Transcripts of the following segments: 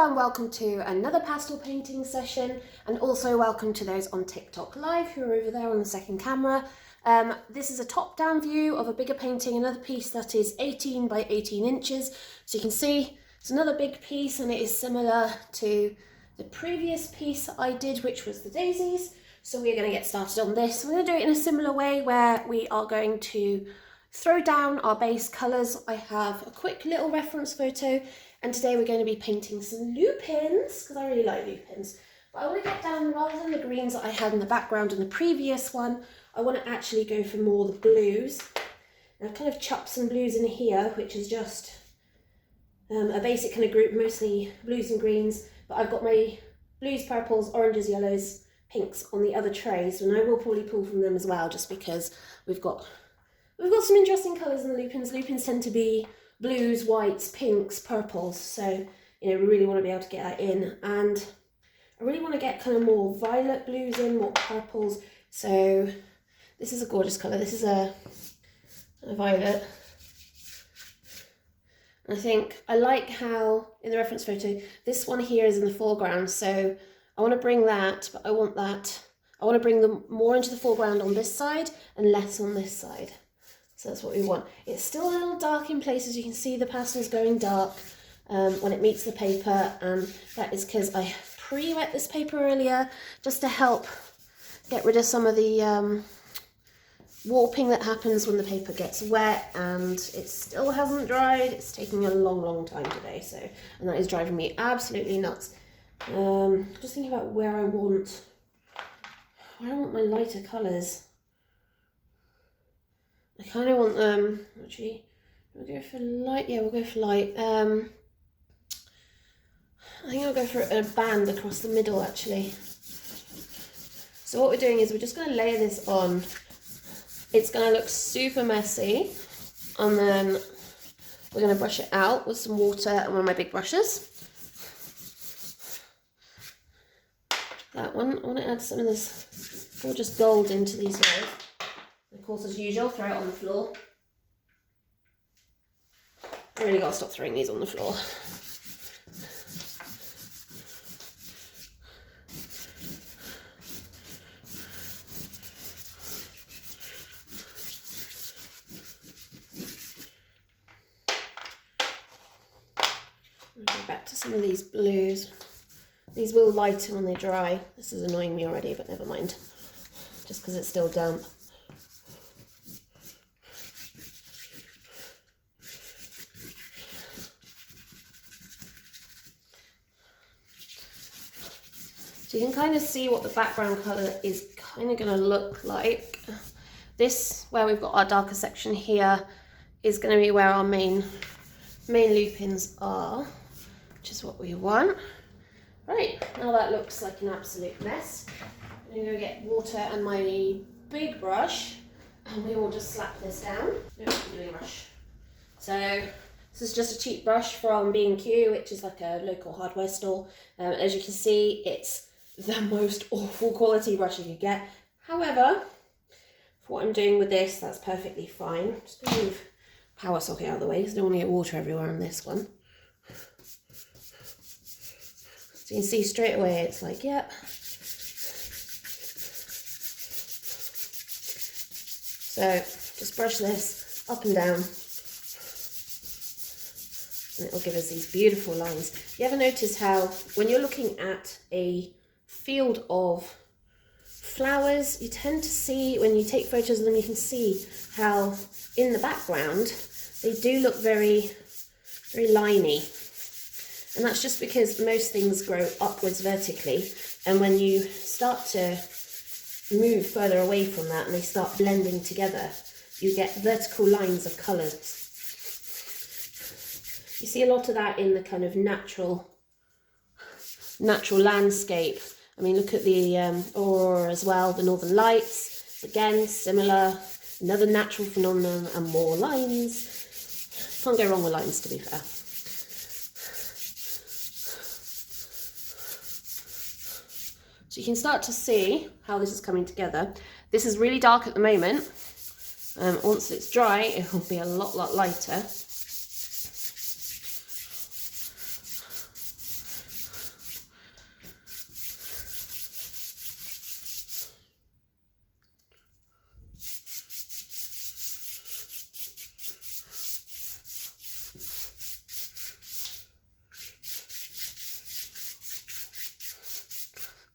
and welcome to another pastel painting session, and also welcome to those on TikTok Live who are over there on the second camera. This is a top-down view of a bigger painting, another piece that is 18 by 18 inches. So you can see it's another big piece, and it is similar to the previous piece I did, which was the daisies. So we're going to get started on this. We're going to do it in a similar way where we are going to throw down our base colours. I have a quick little reference photo, and today we're going to be painting some lupins because I really like lupins. But I want to get down, rather than the greens that I had in the background in the previous one, I want to actually go for more the blues. And I've kind of chucked some blues in here, which is just a basic kind of group, mostly blues and greens, but I've got my blues, purples, oranges, yellows, pinks on the other trays, and I will probably pull from them as well, just because we've got some interesting colours in the lupins. Lupins tend to be blues, whites, pinks, purples, so you know we really want to be able to get that in, and I really want to get kind of more violet blues in, more purples. So this is a gorgeous colour. This is a violet. And I think I like how in the reference photo this one here is in the foreground, so I want to bring that, but I want to bring them more into the foreground on this side and less on this side. So that's what we want. It's still a little dark in places. You can see the pastel's going dark when it meets the paper, and that is because I pre-wet this paper earlier just to help get rid of some of the warping that happens when the paper gets wet, and it still hasn't dried. It's taking a long time today, and that is driving me absolutely nuts. Just thinking about where I want my lighter colours. I kind of want them, actually, we'll go for light. Yeah, we'll go for light. I think I'll go for a band across the middle, actually. So what we're doing is we're just going to layer this on. It's going to look super messy, and then we're going to brush it out with some water and one of my big brushes. That one, I want to add some of this gorgeous gold into these guys. Of course, as usual, throw it on the floor. I really got to stop throwing these on the floor. Go back to some of these blues. These will lighten when they dry. This is annoying me already, but never mind. Just because it's still damp. So you can kind of see what the background colour is kind of going to look like. This, where we've got our darker section here, is going to be where our main lupins are, which is what we want. Right, now that looks like an absolute mess. I'm going to go get water and my big brush, and we will just slap this down. No, I'm doing a brush. So this is just a cheap brush from B&Q, which is like a local hardware store. As you can see, it's the most awful quality brush you could get. However, for what I'm doing with this, that's perfectly fine. I'm just going to move power socket out of the way because I don't want to get water everywhere on this one. So you can see straight away it's like, yep. So just brush this up and down, and it'll give us these beautiful lines. You ever notice how when you're looking at a field of flowers, you tend to see, when you take photos of them, you can see how in the background they do look very liney. And that's just because most things grow upwards vertically, and when you start to move further away from that and they start blending together, you get vertical lines of colours. You see a lot of that in the kind of natural landscape. I mean, look at the aurora as well, the northern lights. Again, similar, another natural phenomenon, and more lines. Can't go wrong with lines, to be fair. So you can start to see how this is coming together. This is really dark at the moment. Once it's dry, it will be a lot lighter.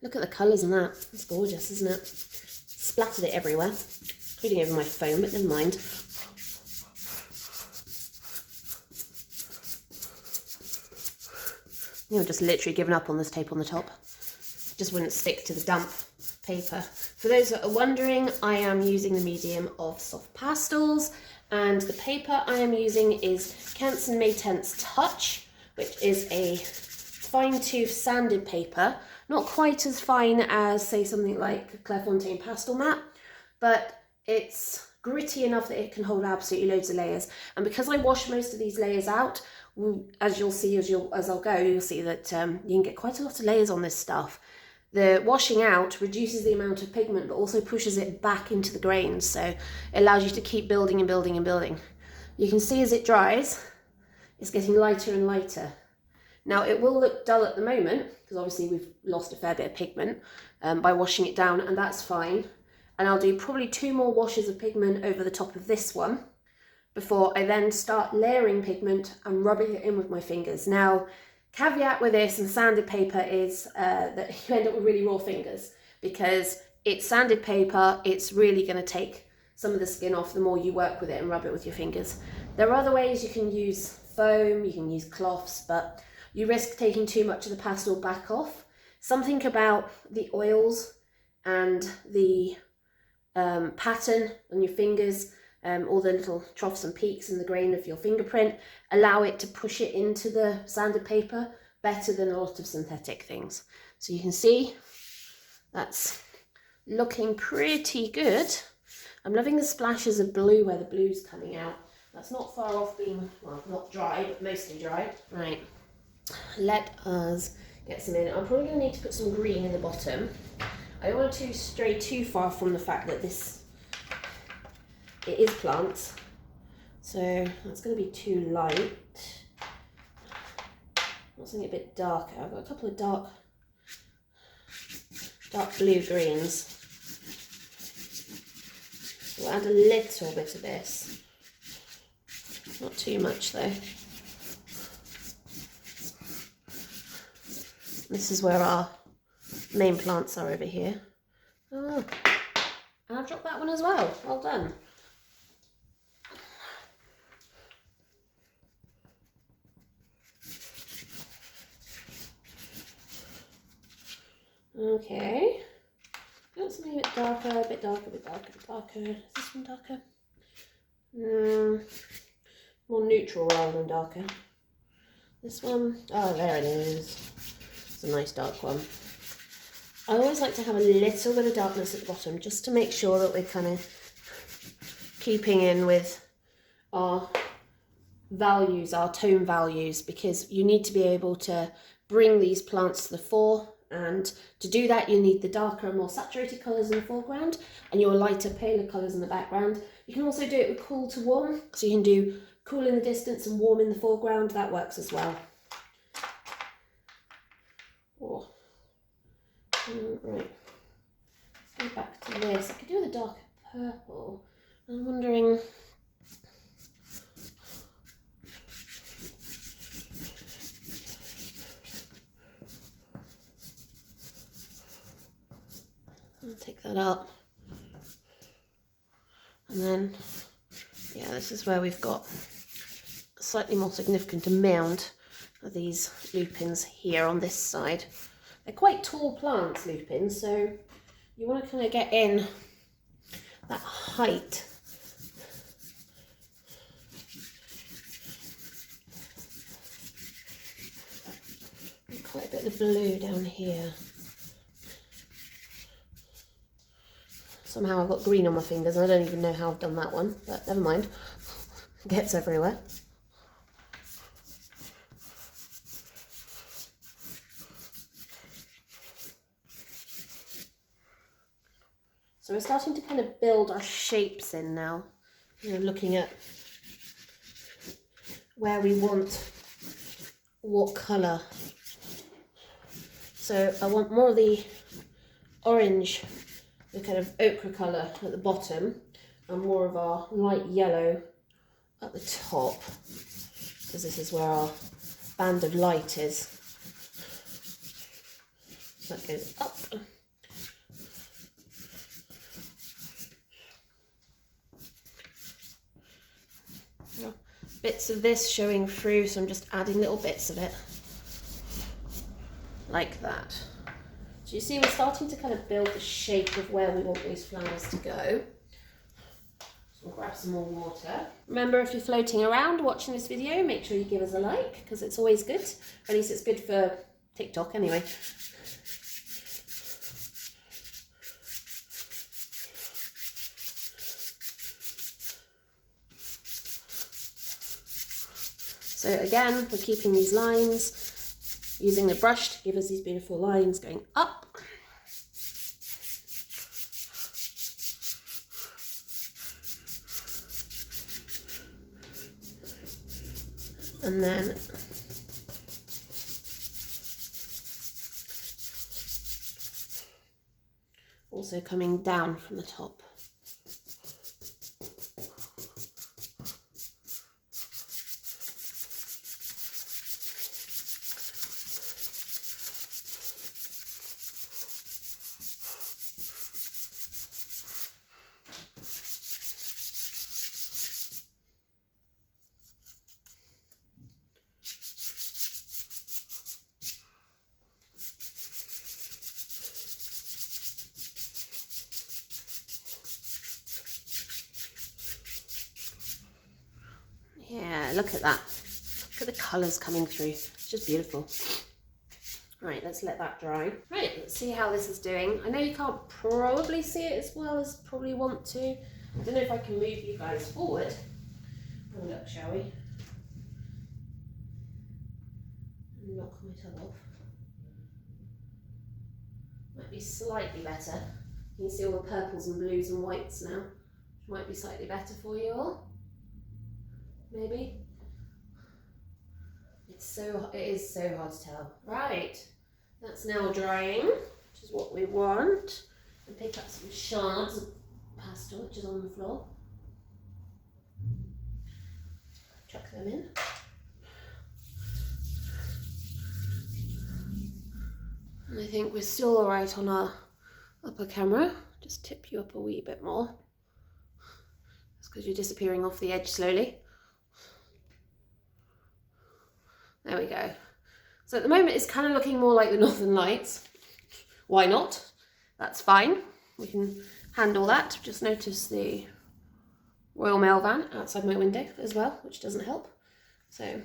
Look at the colours in that. It's gorgeous, isn't it? Splattered it everywhere, including over my phone, but never mind. I've just literally given up on this tape on the top. It just wouldn't stick to the damp paper. For those that are wondering, I am using the medium of soft pastels, and the paper I am using is Canson Maytense Touch, which is a fine tooth sanded paper. Not quite as fine as, say, something like Clairefontaine Pastel Mat, but it's gritty enough that it can hold absolutely loads of layers. And because I wash most of these layers out, as you'll see as I'll go, you'll see that you can get quite a lot of layers on this stuff. The washing out reduces the amount of pigment, but also pushes it back into the grains, so it allows you to keep building and building and building. You can see as it dries, it's getting lighter and lighter. Now it will look dull at the moment, because obviously we've lost a fair bit of pigment by washing it down, and that's fine. And I'll do probably 2 more washes of pigment over the top of this one, before I then start layering pigment and rubbing it in with my fingers. Now, caveat with this and sanded paper is that you end up with really raw fingers, because it's sanded paper, it's really going to take some of the skin off the more you work with it and rub it with your fingers. There are other ways. You can use foam, you can use cloths, but you risk taking too much of the pastel back off. Something about the oils and the pattern on your fingers, all the little troughs and peaks in the grain of your fingerprint, allow it to push it into the sanded paper better than a lot of synthetic things. So you can see that's looking pretty good. I'm loving the splashes of blue where the blue's coming out. That's not far off being, well, not dry, but mostly dry. Right, let us get some in. I'm probably going to need to put some green in the bottom. I don't want to stray too far from the fact that it is plants, so that's going to be too light. I want something a bit darker. I've got a couple of dark blue greens. We'll add a little bit of this, not too much though. This is where our main plants are over here. Oh, and I've dropped that one as well. Well done. Okay. I want something a bit darker, a bit darker, a bit darker, a bit darker. Is this one darker? More neutral rather than darker. This one, oh, there it is. It's a nice dark one. I always like to have a little bit of darkness at the bottom, just to make sure that we're kind of keeping in with our values, our tone values, because you need to be able to bring these plants to the fore, and to do that you need the darker and more saturated colours in the foreground and your lighter, paler colours in the background. You can also do it with cool to warm, so you can do cool in the distance and warm in the foreground. That works as well. Oh. Right, let's go back to this. I could do with a darker purple. I'm wondering, I'll take that up, and then, yeah, this is where we've got a slightly more significant amount of these lupins here on this side. They're quite tall plants, lupins, so you want to kind of get in that height. And quite a bit of blue down here. Somehow I've got green on my fingers, and I don't even know how I've done that one, but never mind. It gets everywhere. So we're starting to kind of build our shapes in now, you know, looking at where we want what colour. So I want more of the orange, the kind of ochre colour at the bottom, and more of our light yellow at the top, because this is where our band of light is. that goes up. Bits of this showing through, so I'm just adding little bits of it like that. So you see we're starting to kind of build the shape of where we want these flowers to go. So we'll grab some more water. Remember, if you're floating around watching this video, make sure you give us a like, because it's always good. At least it's good for TikTok anyway. So again, we're keeping these lines, using the brush to give us these beautiful lines going up. And then also coming down from the top. Yeah, look at that. Look at the colours coming through. It's just beautiful. Right, let's let that dry. Right, let's see how this is doing. I know you can't probably see it as well as probably want to. I don't know if I can move you guys forward. Have a look, shall we? Knock my tub off. Might be slightly better. You can see all the purples and blues and whites now. Which might be slightly better for you all. Maybe. It is so hard to tell. Right, that's now drying, which is what we want. And pick up some shards of pastel, which is on the floor. Chuck them in. And I think we're still all right on our upper camera. Just tip you up a wee bit more. That's because you're disappearing off the edge slowly. There we go. So at the moment it's kind of looking more like the Northern Lights. Why not? That's fine. We can handle that. Just notice the Royal Mail van outside my window as well, which doesn't help. So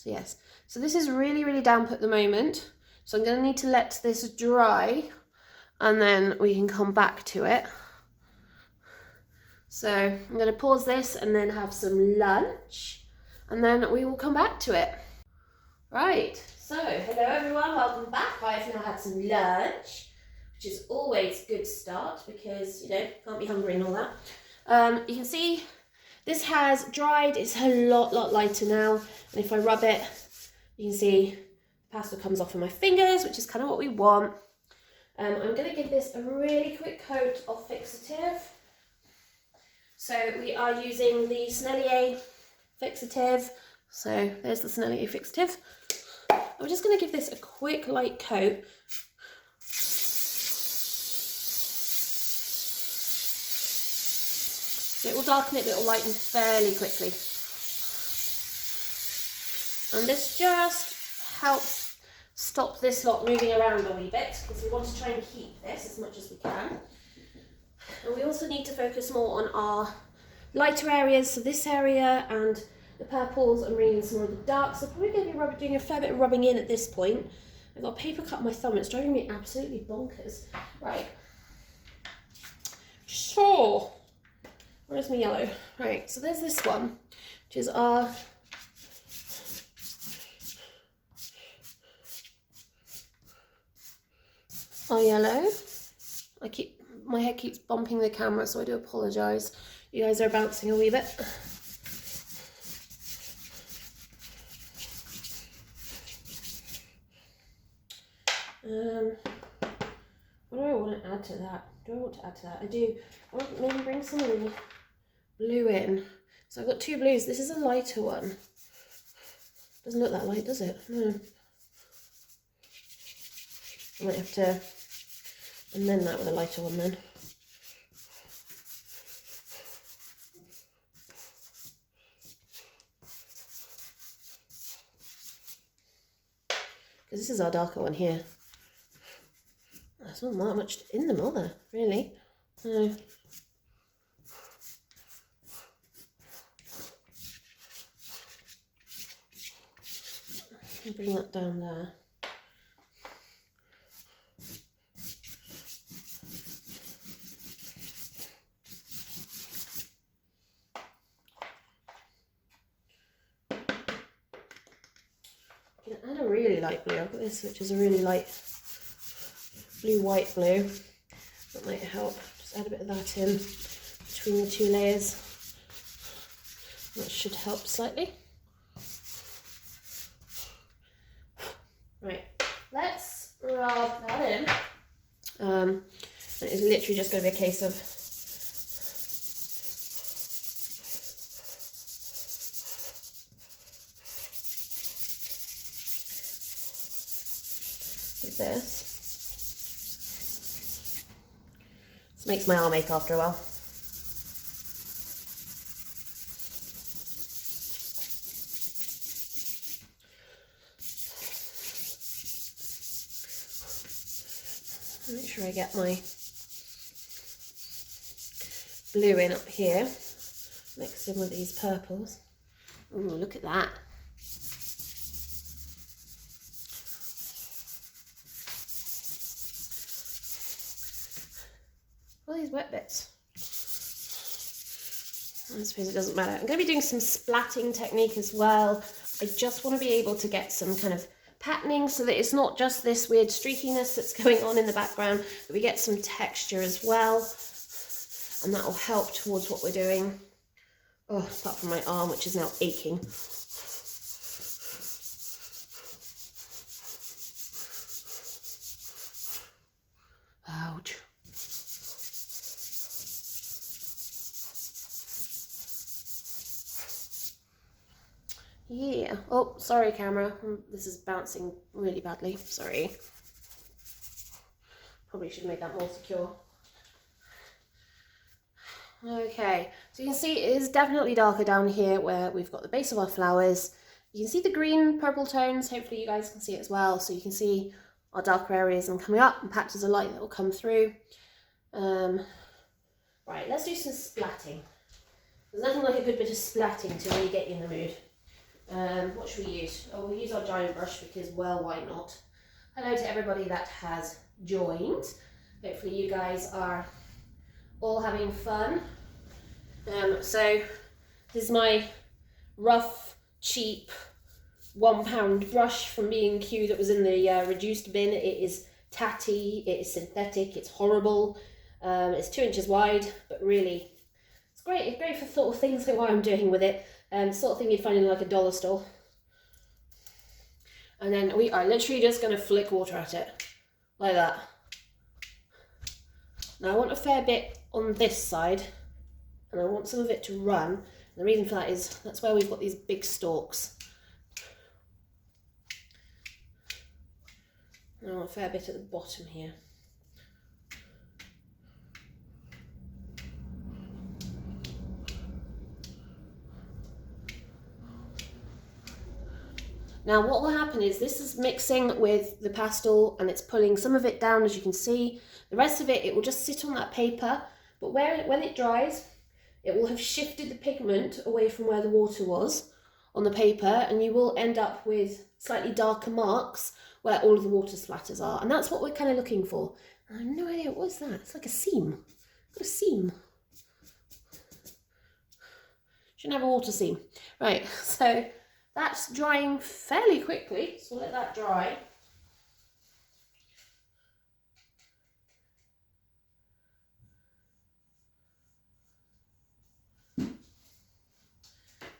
yes. So this is really, really damp at the moment. So I'm going to need to let this dry and then we can come back to it. So I'm going to pause this and then have some lunch and then we will come back to it. Right, so hello everyone, welcome back. I've now had some lunch, which is always a good start because, you know, can't be hungry and all that. You can see this has dried, it's a lot lighter now. And if I rub it, you can see the pastel comes off of my fingers, which is kind of what we want. I'm going to give this a really quick coat of fixative. So we are using the Snellier fixative. So there's the Snellier fixative. I'm just going to give this a quick light coat. So it will darken it, but it will lighten fairly quickly. And this just helps stop this lot moving around a wee bit because we want to try and keep this as much as we can. And we also need to focus more on our lighter areas, so this area and the purples and bringing in some more of the darks. So probably going to be doing a fair bit of rubbing in at this point. I've got a paper cut on my thumb, it's driving me absolutely bonkers. Right. So, where's my yellow? Right, so there's this one, which is our yellow. My head keeps bumping the camera, so I do apologise. You guys are bouncing a wee bit. What do I want to add to that? I want to maybe bring some of the blue in. So I've got two blues. This is a lighter one. Doesn't look that light, does it? No. I might have to amend that with a lighter one then. Because this is our darker one here. There's not that much in them, are there, really? No. Bring that down there. You can add a really light blue. I've got this, which is a really light blue-white blue. That might help. Just add a bit of that in between the two layers. That should help slightly. Right, let's rub that in. And it's literally just going to be a case of with this. This makes my arm ache after a while. Make sure I get my blue in up here, mixed in with these purples. Ooh, look at that. All these wet bits. I suppose it doesn't matter. I'm going to be doing some splatting technique as well. I just want to be able to get some kind of patterning so that it's not just this weird streakiness that's going on in the background, but we get some texture as well, and that will help towards what we're doing. Oh, apart from my arm, which is now aching. Ouch. Yeah. Oh, sorry, camera. This is bouncing really badly. Sorry. Probably should make that more secure. Okay, so you can see it is definitely darker down here where we've got the base of our flowers. You can see the green purple tones. Hopefully you guys can see it as well. So you can see our darker areas and coming up and patches of light that will come through. Right, let's do some splatting. There's nothing like a good bit of splatting to really get you in the mood. What should we use? Oh, we'll use our giant brush because, well, why not? Hello to everybody that has joined. Hopefully you guys are all having fun. So this is my rough, cheap £1 brush from B&Q that was in the reduced bin. It is tatty, it is synthetic, it's horrible. It's 2 inches wide, but really it's great. It's great for sort of things like what I'm doing with it. Sort of thing you'd find in like a dollar store. And then we are literally just going to flick water at it, like that. Now I want a fair bit on this side, and I want some of it to run. And the reason for that is that's where we've got these big stalks. And I want a fair bit at the bottom here. Now what will happen is this is mixing with the pastel and it's pulling some of it down, as you can see. The rest of it, it will just sit on that paper, but when it dries, it will have shifted the pigment away from where the water was on the paper, and you will end up with slightly darker marks where all of the water splatters are. And that's what we're kind of looking for. I have no idea, what is that? It's like a seam. Got a seam. Shouldn't have a water seam. Right, so that's drying fairly quickly, so we'll let that dry.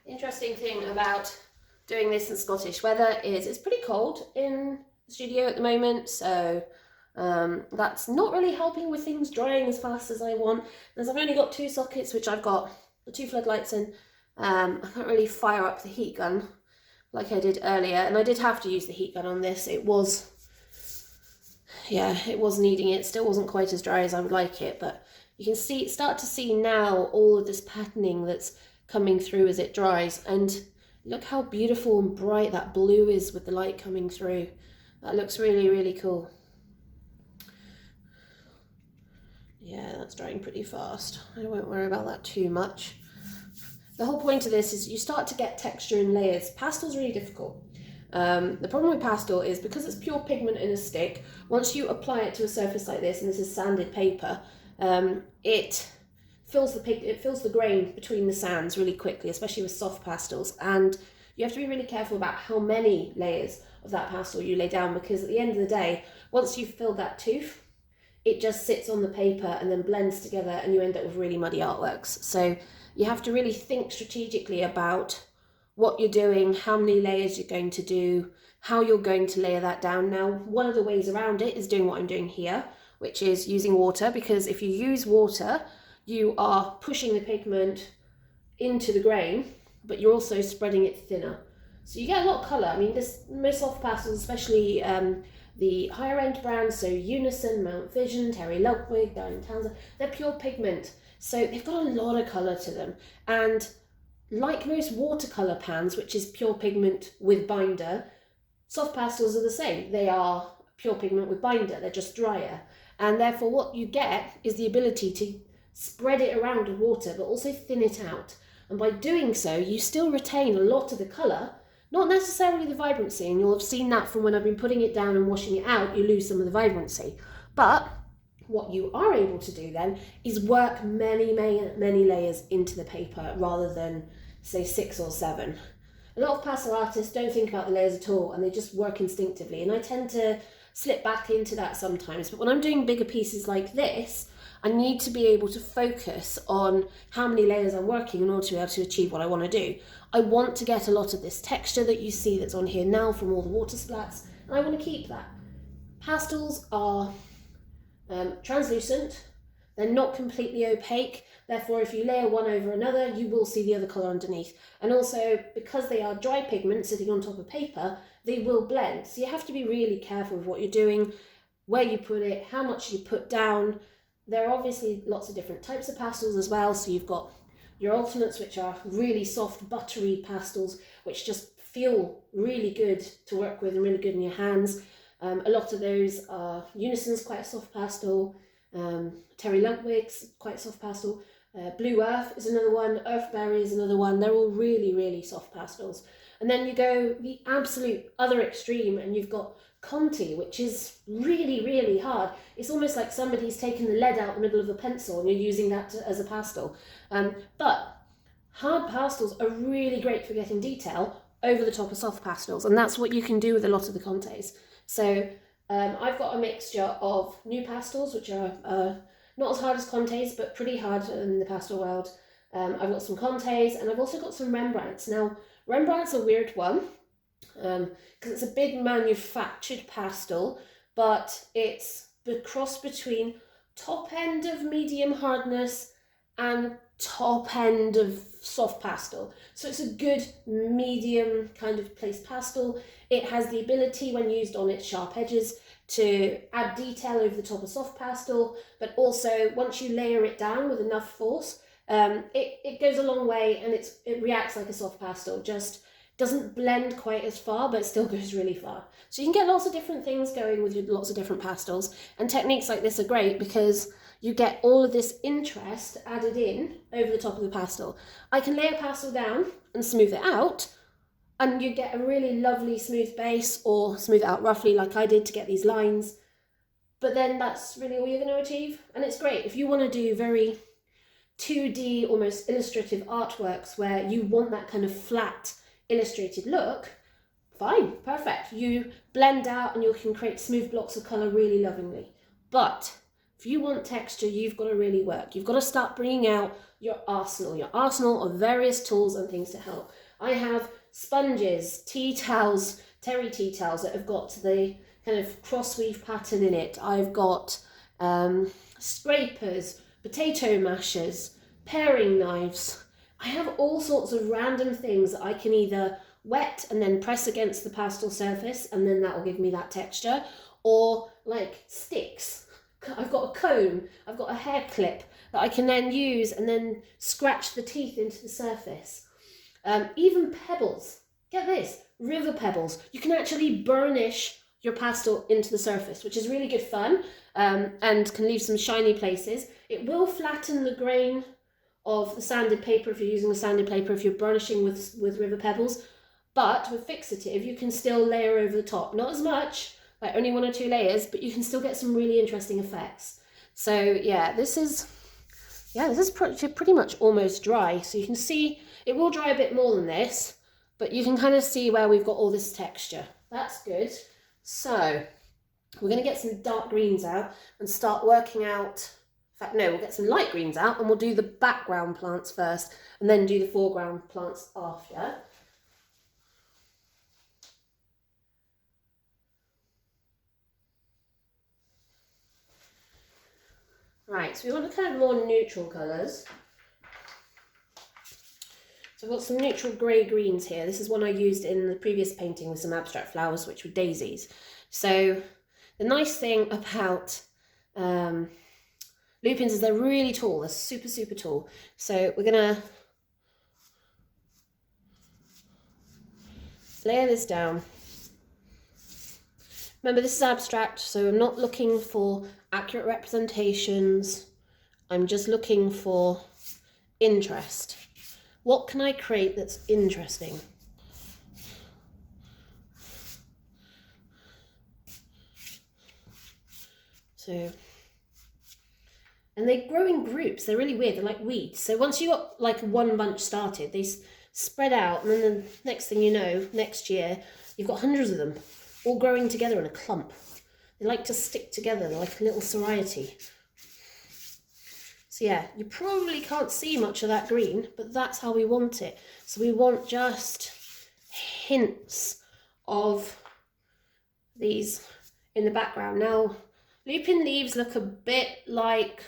The interesting thing about doing this in Scottish weather is it's pretty cold in the studio at the moment, so that's not really helping with things drying as fast as I want. As I've only got 2 sockets, which I've got the 2 floodlights in, I can't really fire up the heat gun like I did earlier, and I did have to use the heat gun on this. It was yeah, it was needing it. Still wasn't quite as dry as I would like it, but you can start to see now all of this patterning that's coming through as it dries. And look how beautiful and bright that blue is with the light coming through. That looks really, really cool. Yeah, that's drying pretty fast. I won't worry about that too much. The whole point of this is you start to get texture in layers. Pastel's really difficult. The problem with pastel is because it's pure pigment in a stick, once you apply it to a surface like this, and this is sanded paper, it fills the grain between the sands really quickly, especially with soft pastels. And you have to be really careful about how many layers of that pastel you lay down, because at the end of the day, once you've filled that tooth, it just sits on the paper and then blends together, and you end up with really muddy artworks. So you have to really think strategically about what you're doing, how many layers you're going to do, how you're going to layer that down. Now, one of the ways around it is doing what I'm doing here, which is using water, because if you use water, you are pushing the pigment into the grain, but you're also spreading it thinner. So you get a lot of colour. I mean, most soft pastels, especially the higher end brands, so Unison, Mount Vision, Terry Ludwig, Darling Townsend, they're pure pigment. So they've got a lot of colour to them. And like most watercolour pans, which is pure pigment with binder, soft pastels are the same. They are pure pigment with binder, they're just drier. And therefore what you get is the ability to spread it around with water, but also thin it out. And by doing so, you still retain a lot of the colour, not necessarily the vibrancy, and you'll have seen that from when I've been putting it down and washing it out, you lose some of the vibrancy. But what you are able to do then is work many layers into the paper rather than, say, 6 or 7. A lot of pastel artists don't think about the layers at all, and they just work instinctively, and I tend to slip back into that sometimes. But when I'm doing bigger pieces like this, I need to be able to focus on how many layers I'm working in order to be able to achieve what I want to do. I want to get a lot of this texture that you see that's on here now from all the water splats, and I want to keep that. Pastels are translucent, they're not completely opaque, therefore if you layer one over another, you will see the other colour underneath. And also, because they are dry pigment sitting on top of paper, they will blend. So you have to be really careful with what you're doing, where you put it, how much you put down. There are obviously lots of different types of pastels as well. So you've got your alternates, which are really soft, buttery pastels, which just feel really good to work with and really good in your hands. A lot of those are Unison's quite a soft pastel, Terry Ludwig's quite a soft pastel, Blue Earth is another one, Earthberry is another one. They're all really soft pastels. And then you go the absolute other extreme and you've got Conti, which is really hard. It's almost like somebody's taken the lead out the middle of a pencil and you're using that as a pastel. But hard pastels are really great for getting detail over the top of soft pastels, and that's what you can do with a lot of the Contes. So I've got a mixture of new pastels, which are not as hard as Contes, but pretty hard in the pastel world. I've got some Contes, and I've also got some Rembrandts. Now, Rembrandt's a weird one, because it's a big manufactured pastel, but it's the cross between top end of medium hardness and top end of soft pastel. So it's a good medium kind of placed pastel. It has the ability, when used on its sharp edges, to add detail over the top of soft pastel, but also once you layer it down with enough force, it goes a long way, and it reacts like a soft pastel, just doesn't blend quite as far, but it still goes really far. So you can get lots of different things going with lots of different pastels, and techniques like this are great because you get all of this interest added in over the top of the pastel. I can lay a pastel down and smooth it out, and you get a really lovely smooth base, or smooth it out roughly like I did to get these lines. But then that's really all you're going to achieve. And it's great if you want to do very 2D, almost illustrative artworks where you want that kind of flat illustrated look. Fine, perfect. You blend out and you can create smooth blocks of colour really lovingly. But if you want texture, you've got to really work. You've got to start bringing out your arsenal of various tools and things to help. I have sponges, tea towels, terry tea towels that have got the kind of cross weave pattern in it. I've got scrapers, potato mashers, paring knives. I have all sorts of random things that I can either wet and then press against the pastel surface, and then that will give me that texture, or like sticks. I've got a comb, I've got a hair clip that I can then use and then scratch the teeth into the surface. Even pebbles. Get this, river pebbles. You can actually burnish your pastel into the surface, which is really good fun, and can leave some shiny places. It will flatten the grain of the sanded paper if you're using a sanded paper, if you're burnishing with river pebbles. But with fixative, you can still layer over the top. Not as much, like only 1 or 2 layers, but you can still get some really interesting effects. So yeah, this is pretty much almost dry. So you can see it will dry a bit more than this, but you can kind of see where we've got all this texture. That's good. So we're going to get some dark greens out and start working out. In fact, no, we'll get some light greens out and we'll do the background plants first and then do the foreground plants after. Right, so we want to kind of more neutral colours. So I've got some neutral grey greens here. This is one I used in the previous painting with some abstract flowers, which were daisies. So the nice thing about lupins is they're really tall. They're super, super tall. So we're going to layer this down. Remember, this is abstract, so I'm not looking for accurate representations. I'm just looking for interest. What can I create that's interesting? So, and they grow in groups. They're really weird. They're like weeds. So once you got like one bunch started, they spread out, and then the next thing you know, next year, you've got hundreds of them all growing together in a clump. They like to stick together. They're like a little variety. So yeah, you probably can't see much of that green, but that's how we want it. So we want just hints of these in the background. Now, lupin leaves look a bit like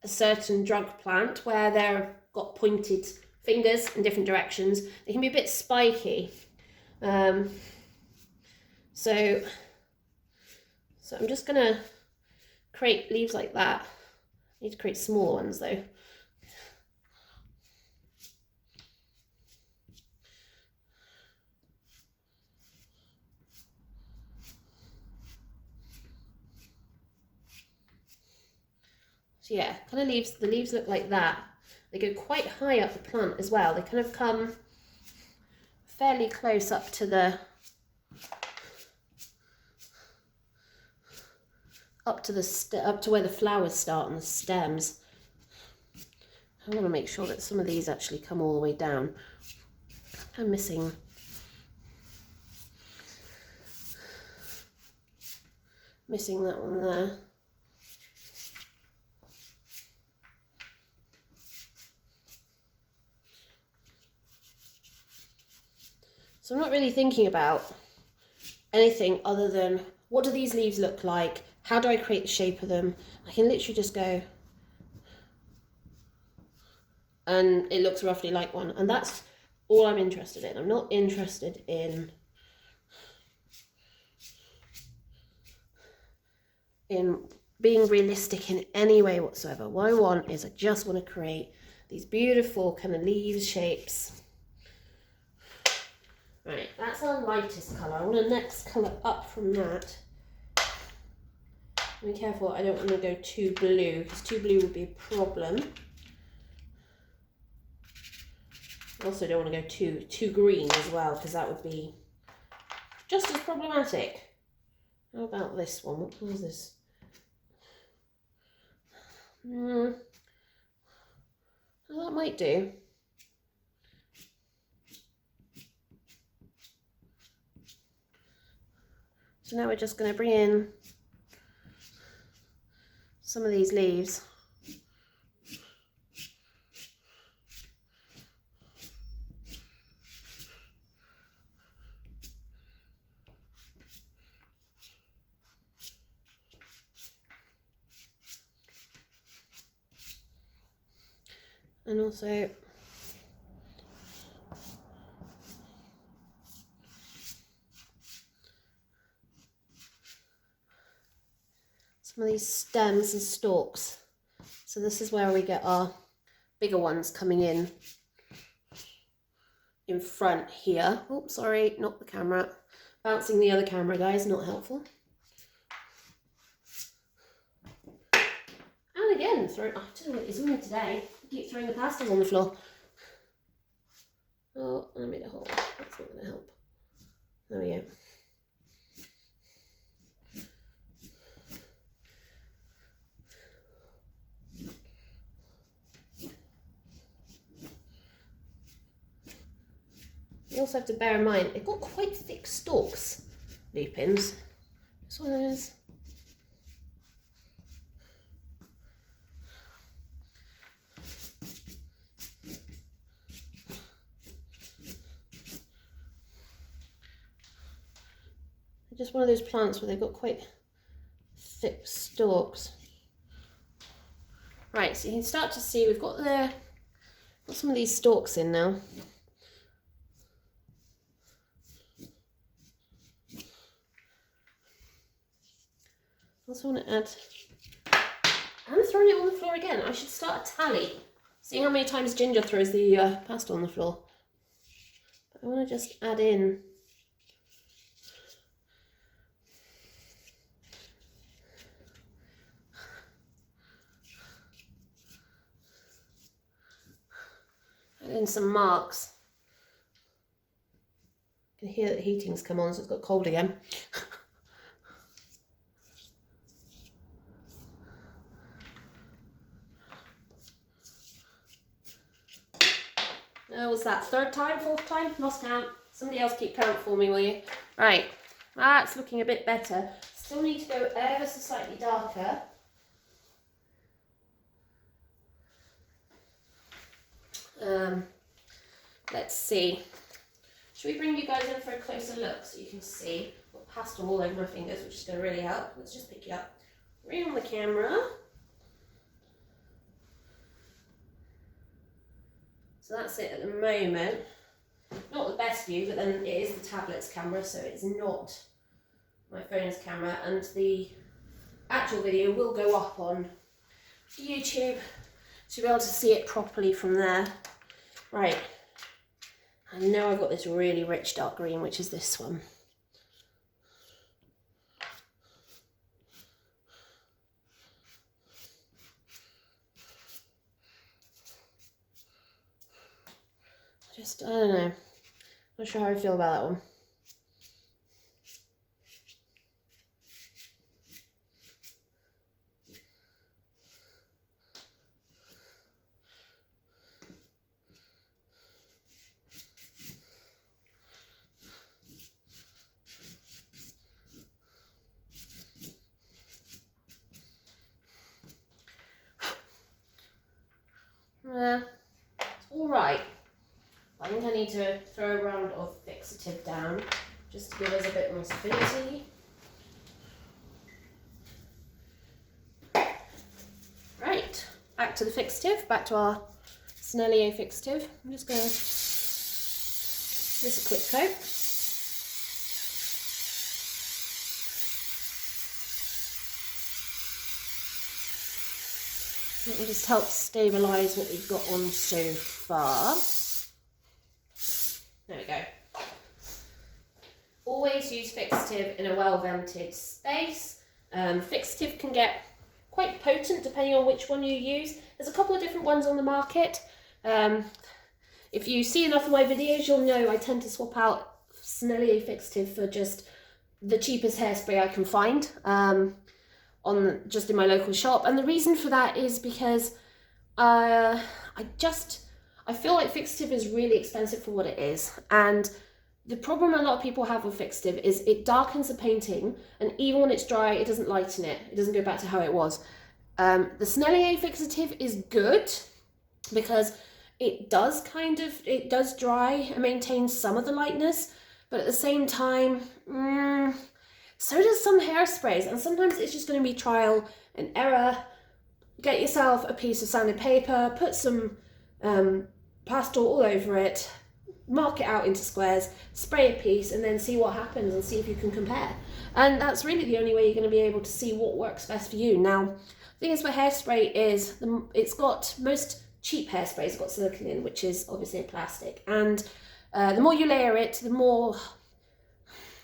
a certain drug plant where they've got pointed fingers in different directions. They can be a bit spiky. So I'm just gonna create leaves like that. I need to create smaller ones though. So yeah, kind of leaves, the leaves look like that. They go quite high up the plant as well. They kind of come fairly close up to the up to where the flowers start on the stems. I want to make sure that some of these actually come all the way down. I'm missing that one there. So I'm not really thinking about anything other than what do these leaves look like? How do I create the shape of them? I can literally just go and it looks roughly like one. And that's all I'm interested in. I'm not interested in being realistic in any way whatsoever. What I want is I just want to create these beautiful kind of leaves shapes. Right, that's our lightest colour. I want the next colour up from that. Be careful, I don't want to go too blue, because too blue would be a problem. I also don't want to go too green as well, because that would be just as problematic. How about this one? What colour is this? Well, that might do. So now we're just going to bring in some of these leaves. And also some of these stems and stalks. So this is where we get our bigger ones coming in front here. Oh, sorry, not the camera. Bouncing the other camera, guys, not helpful. And again, I don't know what is with me today. I keep throwing the pastels on the floor. Oh, I made a hole. That's not going to help. There we go. You also have to bear in mind, they've got quite thick stalks, lupins. This one is. Just one of those plants where they've got quite thick stalks. Right, so you can start to see we've got some of these stalks in now. I also want to add, I'm throwing it on the floor again. I should start a tally. See how many times Ginger throws the pastel on the floor. But I want to just add in some marks. You can hear that the heating's come on, so it's got cold again. Was that third time, fourth time? Lost count. Somebody else keep count for me, will you? Right, that's looking a bit better. Still need to go ever so slightly darker. Let's see. Should we bring you guys in for a closer look so you can see? I've got pastel all over my fingers, which is going to really help. Let's just pick you up. Right on the camera. So that's it at the moment. Not the best view, but then it is the tablet's camera, so it's not my phone's camera. And the actual video will go up on YouTube, so you'll be able to see it properly from there. Right. I know I've got this really rich dark green, which is this one. I don't know. Not sure how I feel about that one. It's all right. I think I need to throw a round of fixative down just to give us a bit more stability. Right, back to the fixative, back to our Snellio fixative. I'm just going to give this a quick coat. It will just help stabilise what we've got on so far. There we go. Always use fixative in a well-vented space. Fixative can get quite potent depending on which one you use. There's a couple of different ones on the market. If you see enough of my videos, you'll know I tend to swap out Snellio fixative for just the cheapest hairspray I can find just in my local shop. And the reason for that is because I feel like fixative is really expensive for what it is, and the problem a lot of people have with fixative is it darkens the painting, and even when it's dry, it doesn't lighten it. It doesn't go back to how it was. The Snellio fixative is good because it does dry and maintain some of the lightness, but at the same time, so does some hairsprays, and sometimes it's just going to be trial and error. Get yourself a piece of sanded paper, put some pastel all over it, mark it out into squares, spray a piece, and then see what happens and see if you can compare. And that's really the only way you're going to be able to see what works best for you. Now, the thing is with hairspray is it's got, most cheap hairsprays got silicone in, which is obviously a plastic, and the more you layer it, the more,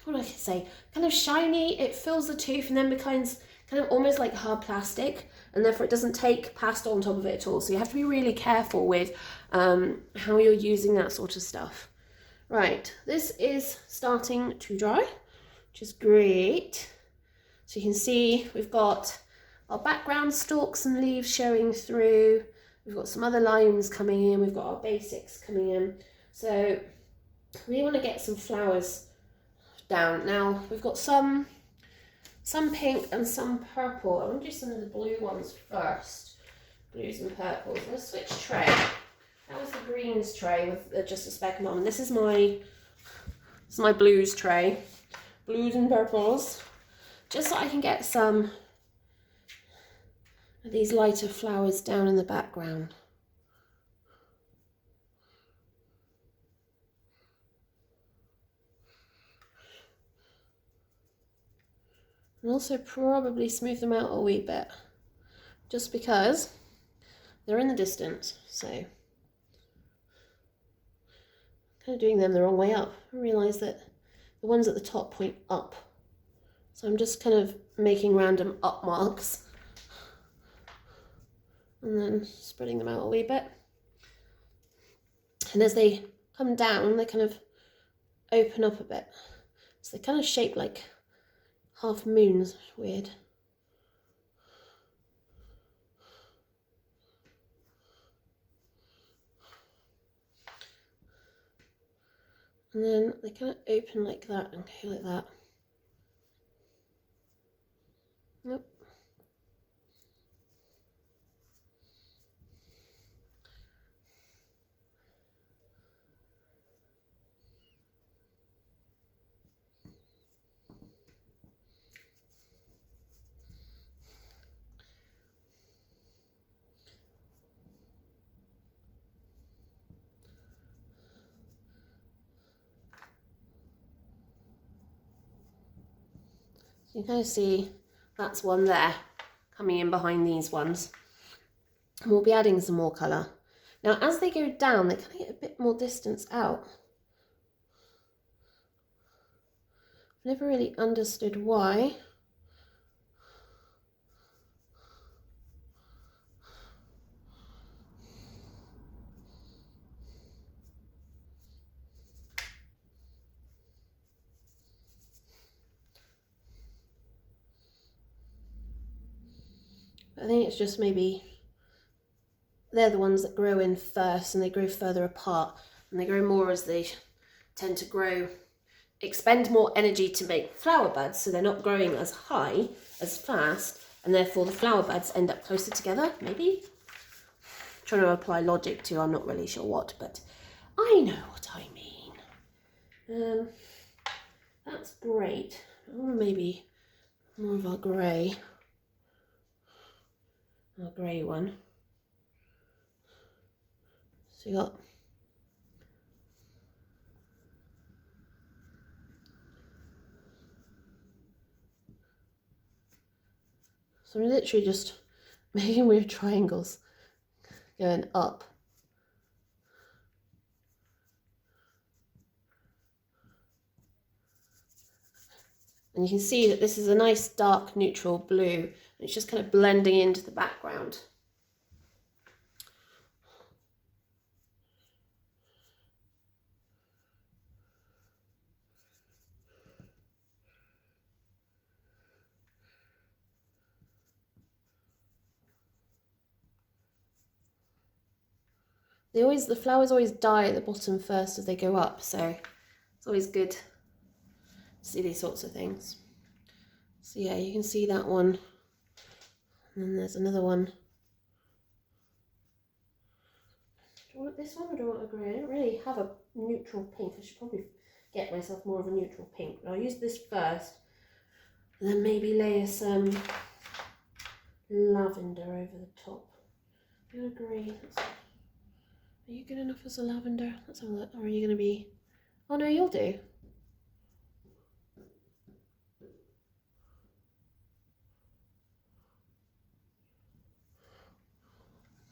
what do I say, kind of shiny it fills the tooth and then becomes kind of almost like hard plastic, and therefore it doesn't take pastel on top of it at all. So you have to be really careful with how you're using that sort of stuff. Right, this is starting to dry, which is great. So you can see we've got our background stalks and leaves showing through. We've got some other lines coming in. We've got our basics coming in. So we want to get some flowers down. Now we've got some pink and some purple. I want to do some of the blue ones first. Blues and purples. I'm going to switch tray. That was the greens tray with just a speck on. This is my blues tray. Blues and purples. Just so I can get some of these lighter flowers down in the background. And also probably smooth them out a wee bit, just because they're in the distance. So kind of doing them the wrong way up. I realise that the ones at the top point up. So I'm just kind of making random up marks and then spreading them out a wee bit. And as they come down, they kind of open up a bit. So they kind of shape like half moons. Weird. And then they kind of open like that and go like that. Nope. You can kind of see that's one there coming in behind these ones. And we'll be adding some more colour. Now as they go down, they kind of get a bit more distance out. I've never really understood why. I think it's just maybe they're the ones that grow in first and they grow further apart, and they grow more as they tend to grow, expend more energy to make flower buds, so they're not growing as high, as fast, and therefore the flower buds end up closer together, maybe? I'm trying to apply logic to, I'm not really sure what, but I know what I mean. That's great. Or maybe more of our grey. Our grey one. So you got so we're literally just making weird triangles going up. And you can see that this is a nice dark neutral blue. It's just kind of blending into the background. The flowers always die at the bottom first as they go up, so it's always good to see these sorts of things. So yeah, you can see that one. And then there's another one. Do you want this one or do you want a grey? I don't really have a neutral pink. I should probably get myself more of a neutral pink. But I'll use this first. And then maybe layer some lavender over the top. Do you want a grey? Are you good enough as a lavender? Let's have a look. Or are you going to be... Oh no, you'll do.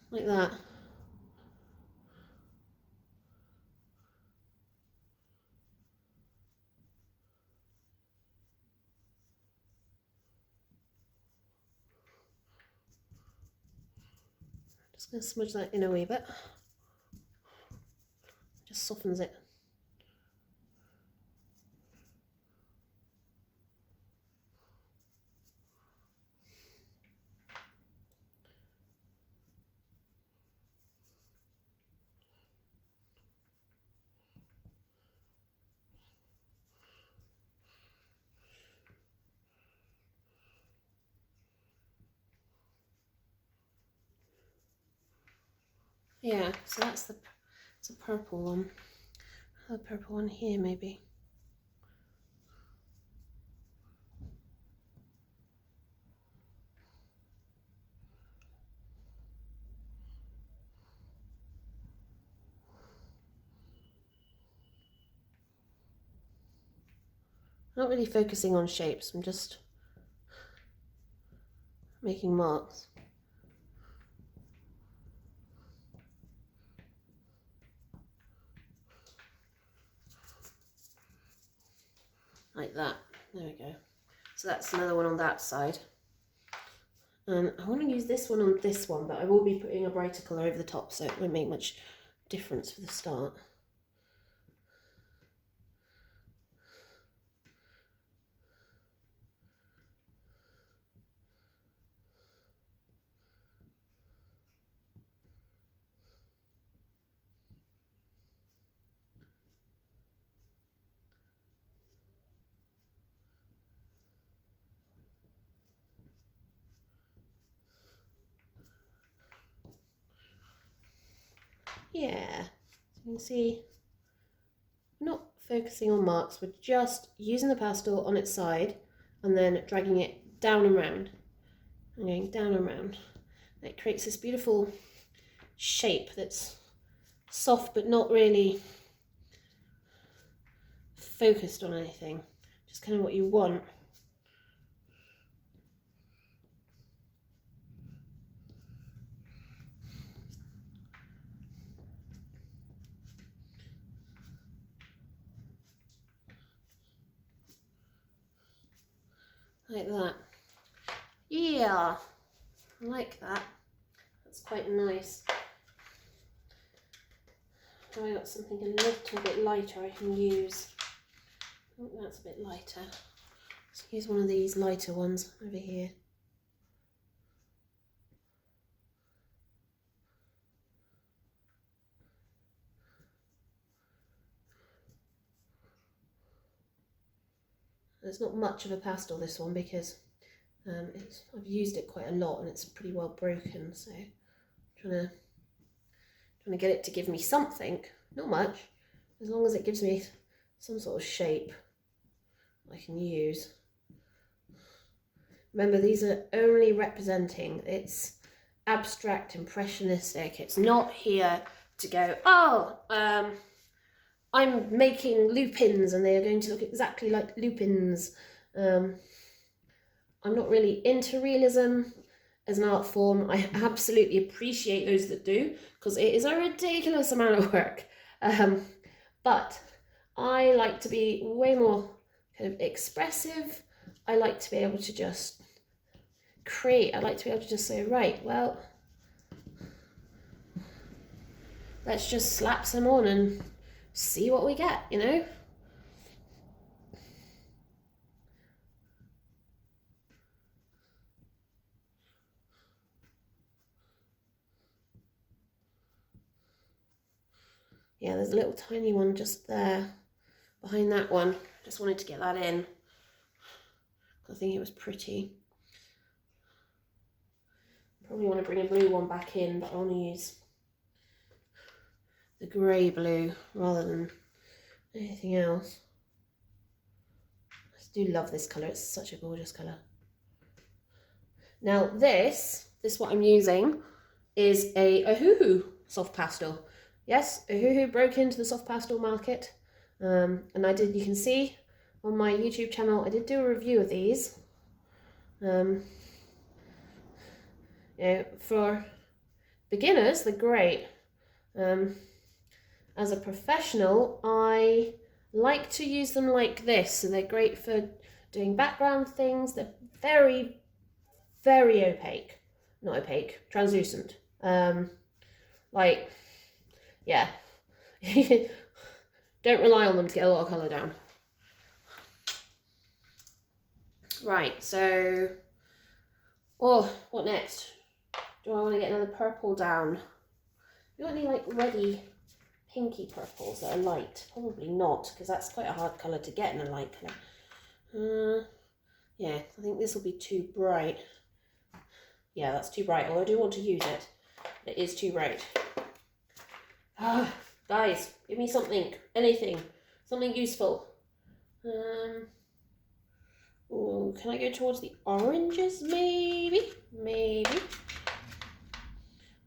Like that. Just going to smudge that in a wee bit. Just softens it. Yeah, so that's a purple one. A purple one here maybe. I'm not really focusing on shapes, I'm just making marks. Like that. There we go. So that's another one on that side. And I want to use this one on this one, but I will be putting a brighter colour over the top, so it won't make much difference for the start. Yeah, so you can see we're not focusing on marks, we're just using the pastel on its side and then dragging it down and round and going down and round. And it creates this beautiful shape that's soft but not really focused on anything, just kind of what you want. Like that. Yeah, I like that. That's quite nice. Now I got something a little bit lighter I can use. Oh, that's a bit lighter. Let's use one of these lighter ones over here. There's not much of a pastel, this one, because I've used it quite a lot and it's pretty well broken, so I'm trying to get it to give me something, not much, as long as it gives me some sort of shape I can use. Remember, these are only representing, it's abstract, impressionistic, it's not here to go, oh, I'm making lupins and they are going to look exactly like lupins. I'm not really into realism as an art form. I absolutely appreciate those that do, because it is a ridiculous amount of work. But I like to be way more kind of expressive. I like to be able to just create. I like to be able to just say, right, well, let's just slap some on and see what we get, you know? Yeah, there's a little tiny one just there behind that one. Just wanted to get that in. I think it was pretty. Probably want to bring a blue one back in, but I want to use the grey blue rather than anything else. I do love this colour, it's such a gorgeous colour. Now this what I'm using is a Hoo soft pastel. Yes, Ohuhu broke into the soft pastel market, and you can see on my YouTube channel, I did do a review of these. You know, for beginners, they're great. As a professional, I like to use them like this, so they're great for doing background things. They're very, very opaque. Not opaque, translucent. Like, yeah. Don't rely on them to get a lot of colour down. Right, so, oh, what next? Do I want to get another purple down? You got any like ready pinky purples that are light? Probably not, because that's quite a hard colour to get in a light colour. Yeah, I think this will be too bright. Yeah, that's too bright, although I do want to use it. It is too bright. Guys, give me something, anything, something useful. Ooh, can I go towards the oranges, maybe? Maybe.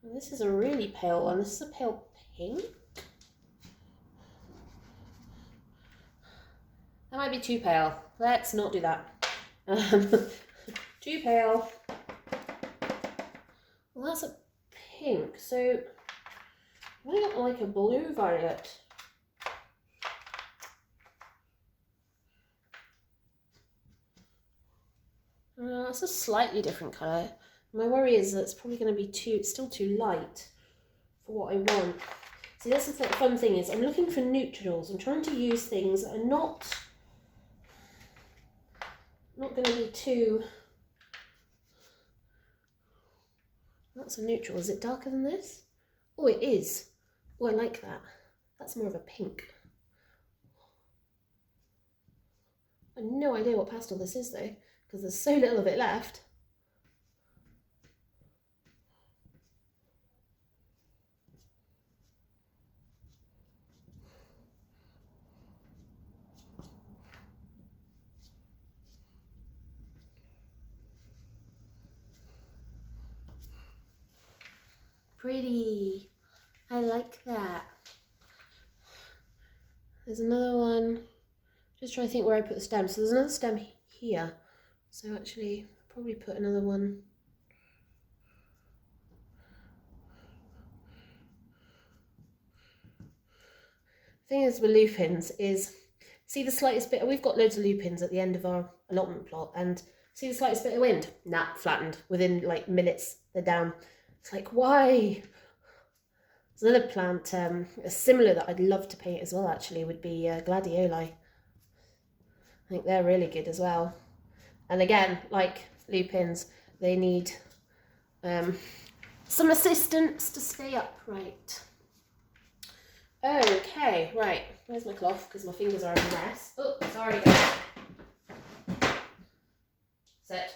Well, this is a really pale one. This is a pale pink. That might be too pale. Let's not do that. Too pale. Well, that's a pink, so I got like a blue violet. It's a slightly different colour. My worry is that it's probably going to be still too light for what I want. See, that's the fun thing is I'm looking for neutrals. I'm trying to use things that are not going to be too... That's a neutral. Is it darker than this? Oh, it is. Oh, I like that. That's more of a pink. I have no idea what pastel this is though, because there's so little of it left. Pretty. I like that. There's another one. Just trying to think where I put the stem. So there's another stem here. So actually, I'll probably put another one. The thing is with lupins is, see the slightest bit, we've got loads of lupins at the end of our allotment plot, and see the slightest bit of wind? Nah, flattened. Within like minutes, they're down. It's like, why? There's another plant, a similar that I'd love to paint as well actually, would be gladioli. I think they're really good as well. And again, like lupins, they need some assistance to stay upright. Okay, right, where's my cloth? Because my fingers are a mess. Oh, sorry guys. Sit.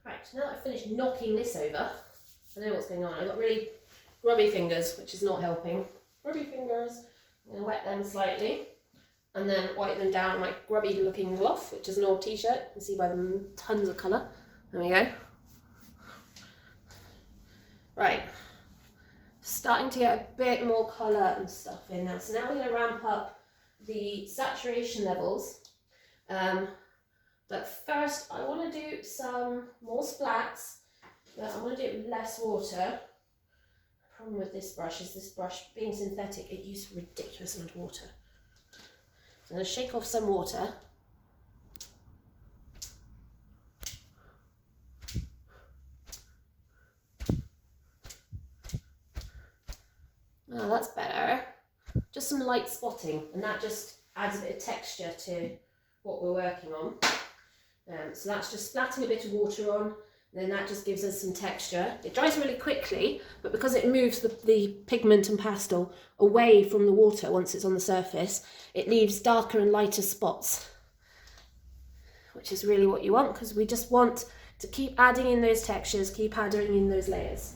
Right, now that I've finished knocking this over, I know what's going on. I've got really grubby fingers, which is not helping. Grubby fingers. I'm going to wet them slightly and then wipe them down my grubby looking cloth, which is an old t-shirt. You can see by the tons of colour. There we go. Right. Starting to get a bit more colour and stuff in now. So now we're going to ramp up the saturation levels. But first I want to do some more splats, but I want to do it with less water. The problem with this brush is this brush, being synthetic, it uses a ridiculous amount of water. So I'm going to shake off some water. Oh, that's better. Just some light spotting, and that just adds a bit of texture to what we're working on. So that's just splatting a bit of water on, and then that just gives us some texture. It dries really quickly, but because it moves the pigment and pastel away from the water once it's on the surface, it leaves darker and lighter spots, which is really what you want, because we just want to keep adding in those textures, keep adding in those layers.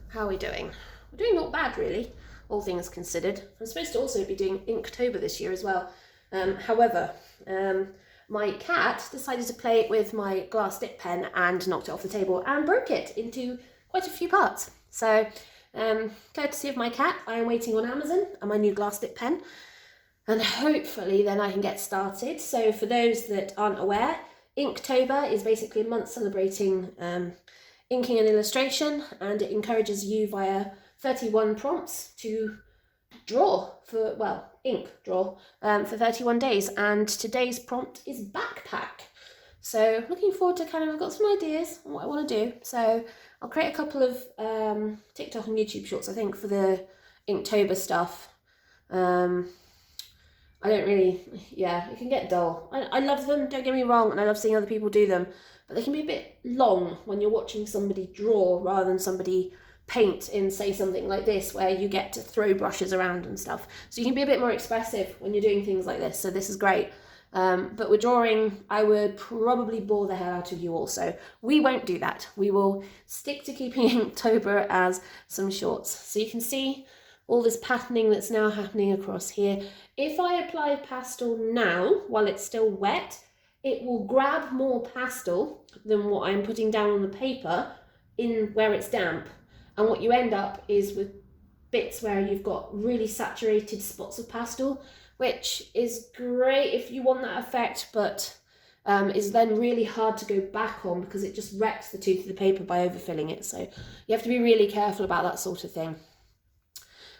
How are we doing? We're doing not bad, really, all things considered. I'm supposed to also be doing Inktober this year as well. However, my cat decided to play with my glass dip pen and knocked it off the table and broke it into quite a few parts. So, courtesy of my cat, I am waiting on Amazon and my new glass dip pen. And hopefully then I can get started. So for those that aren't aware, Inktober is basically a month celebrating inking and illustration, and it encourages you via 31 prompts to draw for, well, ink draw for 31 days. And today's prompt is backpack. So looking forward to I've got some ideas on what I want to do. So I'll create a couple of TikTok and YouTube shorts, I think, for the Inktober stuff. I don't really, it can get dull. I love them, don't get me wrong, and I love seeing other people do them, but they can be a bit long when you're watching somebody draw rather than somebody paint in, say, something like this, where you get to throw brushes around and stuff. So you can be a bit more expressive when you're doing things like this, so this is great. But with drawing, I would probably bore the hell out of you also. We won't do that. We will stick to keeping Inktober as some shorts. So you can see all this patterning that's now happening across here. If I apply pastel now, while it's still wet, it will grab more pastel than what I'm putting down on the paper in where it's damp. And what you end up is with bits where you've got really saturated spots of pastel, which is great if you want that effect, but is then really hard to go back on because it just wrecks the tooth of the paper by overfilling it. So you have to be really careful about that sort of thing.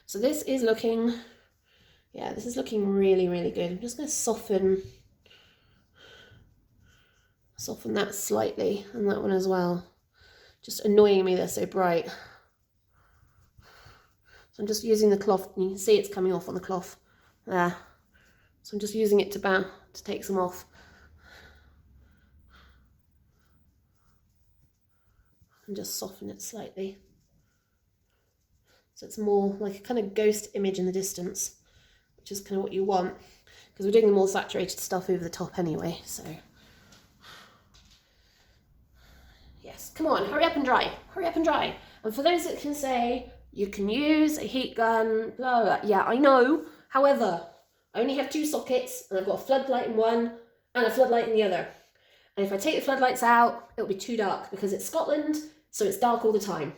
So this is looking, this is looking really, really good. I'm just going to soften that slightly, and that one as well. Just annoying me, they're so bright. So I'm just using the cloth, and you can see it's coming off on the cloth there. So I'm just using it to take some off. And just soften it slightly. So it's more like a kind of ghost image in the distance, which is kind of what you want, because we're doing the more saturated stuff over the top anyway, so. Yes, come on, hurry up and dry, hurry up and dry. And for those that can say, you can use a heat gun, blah, blah, blah. Yeah, I know. However, I only have 2 sockets, and I've got a floodlight in one and a floodlight in the other. And if I take the floodlights out, it'll be too dark, because it's Scotland, so it's dark all the time.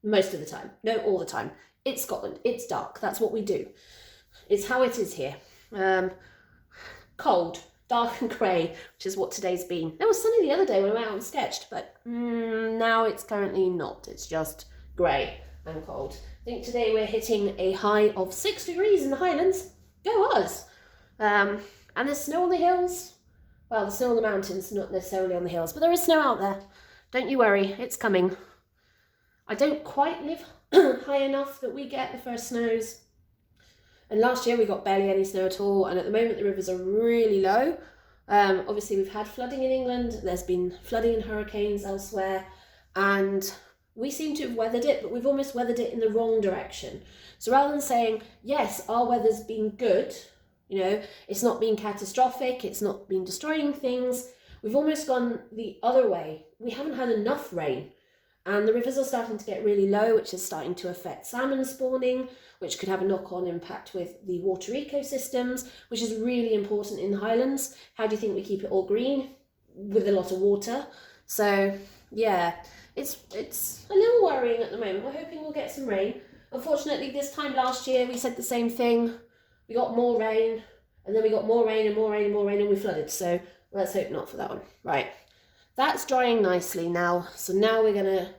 Most of the time. No, all the time. It's Scotland. It's dark. That's what we do. It's how it is here. Cold, dark and grey, which is what today's been. It was sunny the other day when I went out and sketched, but now it's currently not. It's just grey and cold. I think today we're hitting a high of 6 degrees in the Highlands. Go us! And there's snow on the hills. Well, there's snow on the mountains, not necessarily on the hills, but there is snow out there. Don't you worry, it's coming. I don't quite live high enough that we get the first snows. And last year we got barely any snow at all. And at the moment the rivers are really low. Obviously we've had flooding in England. There's been flooding and hurricanes elsewhere. And we seem to have weathered it, but we've almost weathered it in the wrong direction. So rather than saying, yes, our weather's been good, you know, it's not been catastrophic, it's not been destroying things, we've almost gone the other way. We haven't had enough rain. And the rivers are starting to get really low, which is starting to affect salmon spawning, which could have a knock-on impact with the water ecosystems, which is really important in the Highlands. How do you think we keep it all green? With a lot of water. So, yeah, it's a little worrying at the moment. We're hoping we'll get some rain. Unfortunately, this time last year, we said the same thing. We got more rain, and then we got more rain and more rain and more rain, and we flooded. So let's hope not for that one. Right. That's drying nicely now. So now we're going to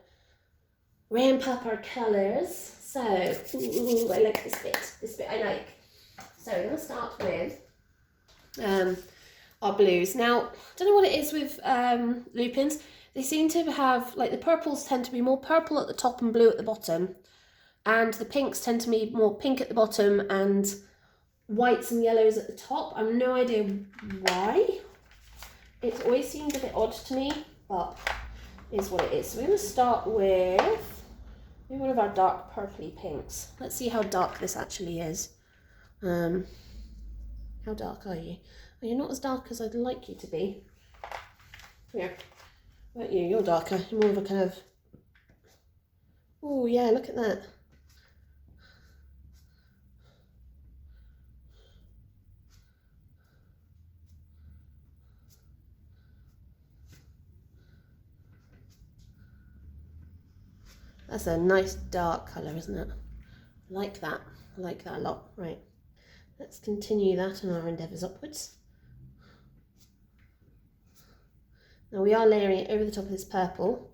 ramp up our colours. So, ooh, I like this bit. This bit I like. So we're going to start with our blues. Now, I don't know what it is with lupins. They seem to have, like the purples tend to be more purple at the top and blue at the bottom. And the pinks tend to be more pink at the bottom and whites and yellows at the top. I have no idea why. It's always seemed a bit odd to me, but it is what it is. So we're going to start with maybe one of our dark purpley pinks. Let's see how dark this actually is. How dark are you? Well, you're not as dark as I'd like you to be. Here, what about you? You're darker. You're more of a kind of Oh yeah, look at that. That's a nice dark colour, isn't it? I like that. I like that a lot. Right, let's continue that in our endeavours upwards. Now we are layering it over the top of this purple.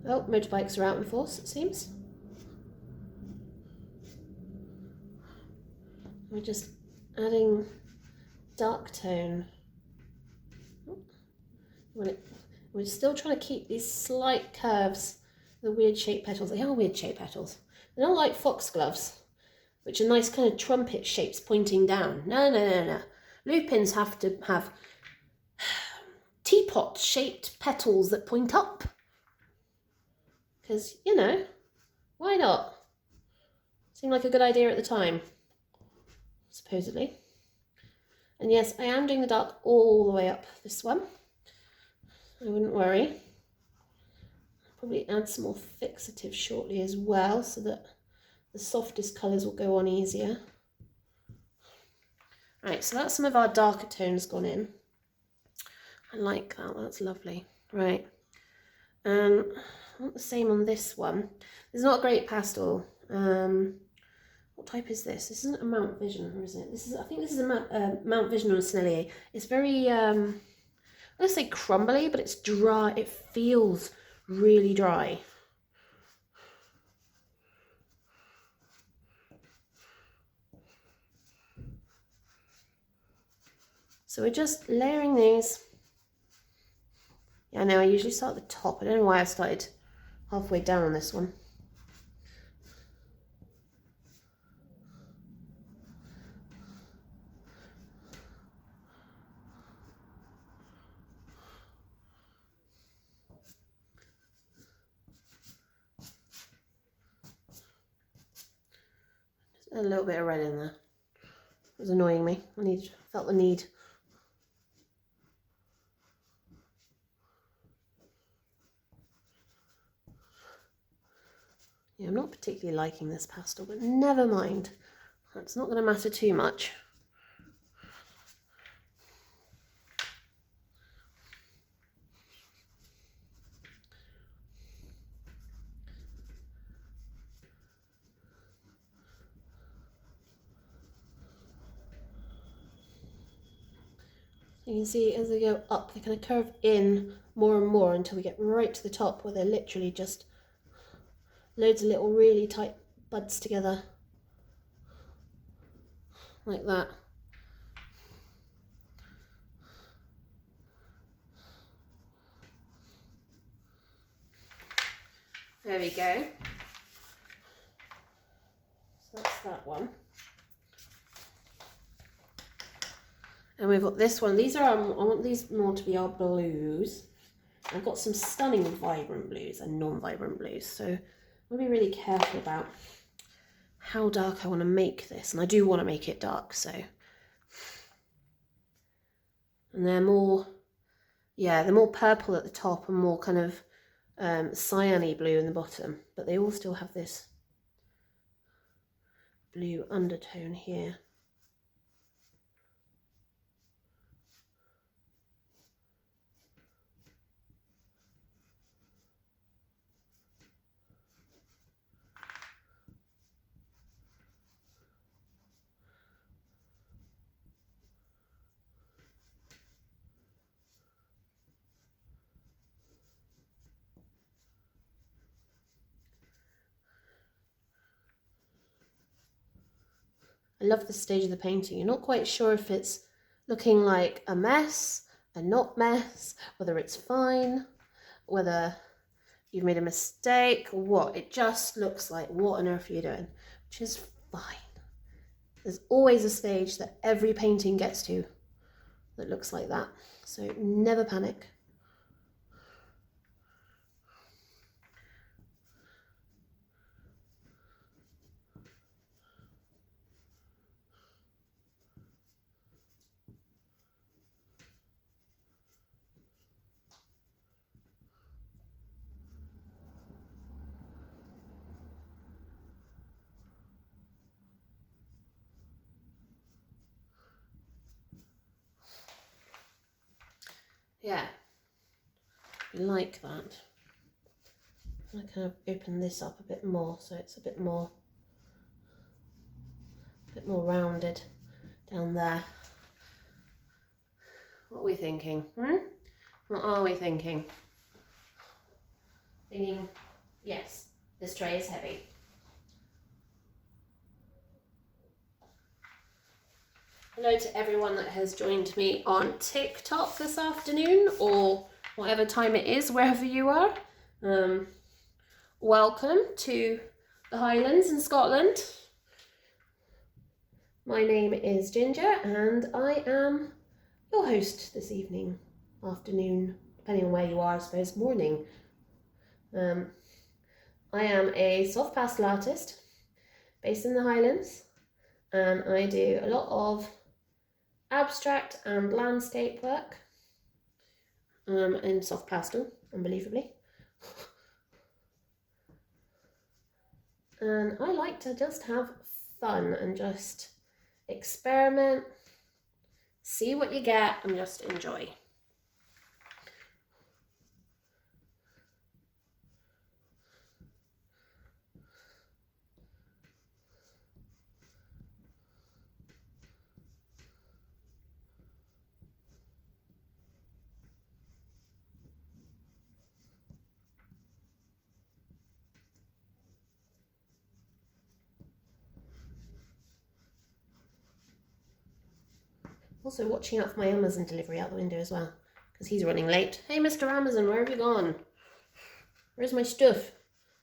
Oh, motorbikes are out in force, it seems. We're just adding dark tone. We're still trying to keep these slight curves, the weird shaped petals. They are weird shaped petals. They're not like foxgloves, which are nice kind of trumpet shapes pointing down. No, no, no, no. Lupins have to have teapot shaped petals that point up. Because, you know, why not? Seemed like a good idea at the time, supposedly. And yes, I am doing the dark all the way up this one. I wouldn't worry. Probably add some more fixative shortly as well, so that the softest colours will go on easier. Right, so that's some of our darker tones gone in. I like that, that's lovely. Right, I want the same on this one. This is not a great pastel. What type is this? This isn't a Mount Vision, or is it? This is. I think this is a Mount Vision or a Snellier. It's very, let's say crumbly, but it's dry. It feels really dry. So we're just layering these. Yeah, I know I usually start at the top. I don't know why I started halfway down on this one. A little bit of red in there. It was annoying me. Felt the need. Yeah, I'm not particularly liking this pastel, but never mind. That's not going to matter too much. You can see as they go up, they kind of curve in more and more until we get right to the top where they're literally just loads of little really tight buds together. Like that. There we go. So that's that one. And we've got this one. These are, I want these more to be our blues. I've got some stunning vibrant blues and non-vibrant blues. So I'm going to be really careful about how dark I want to make this. And I do want to make it dark, so. And they're more, yeah, they're more purple at the top and more kind of cyany blue in the bottom. But they all still have this blue undertone here. I love the stage of the painting. You're not quite sure if it's looking like a mess, a not mess, whether it's fine, whether you've made a mistake or what. It just looks like, what on earth are you doing? Which is fine. There's always a stage that every painting gets to that looks like that. So never panic. Yeah, like that. I kind of open this up a bit more so it's a bit more rounded down there. What are we thinking? What are we thinking? Thinking, yes, this tray is heavy. Hello to everyone that has joined me on TikTok this afternoon, or whatever time it is, wherever you are. Welcome to the Highlands in Scotland. My name is Ginger and I am your host this evening, afternoon, depending on where you are, I suppose, morning. I am a soft pastel artist based in the Highlands, and I do a lot of abstract and landscape work in soft pastel, unbelievably. And I like to just have fun and just experiment, see what you get, and just enjoy. Also watching out for my Amazon delivery out the window as well, because he's running late. Hey, Mr. Amazon, where have you gone? Where's my stuff?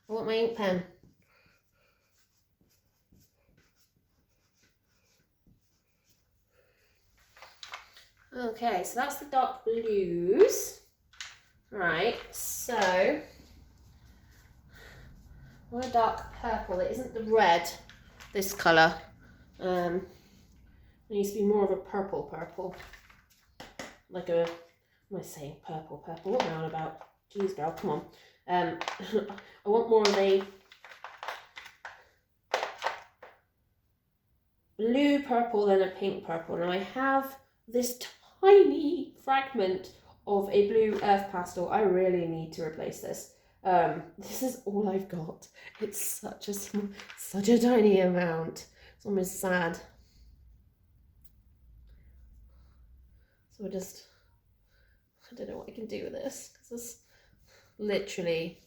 I want my ink pen. Okay, so that's the dark blues. Right, so I want a dark purple. It isn't the red, this colour. It needs to be more of a purple. Like a, what am I saying? Purple. What am I on about? Jeez, girl, come on. I want more of a blue purple than a pink purple. Now I have this tiny fragment of a blue earth pastel. I really need to replace this. This is all I've got. It's such a tiny amount. It's almost sad. So I don't know what I can do with this, because it's literally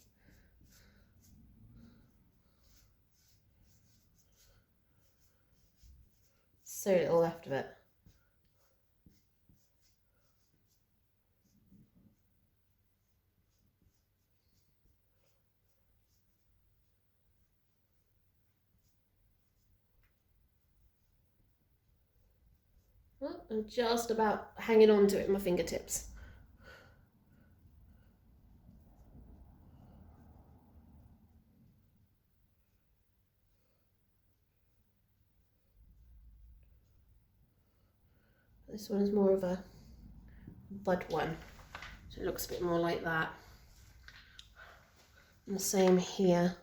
so little left of it. Well, I'm just about hanging on to it with my fingertips. This one is more of a bud one, so it looks a bit more like that. And the same here.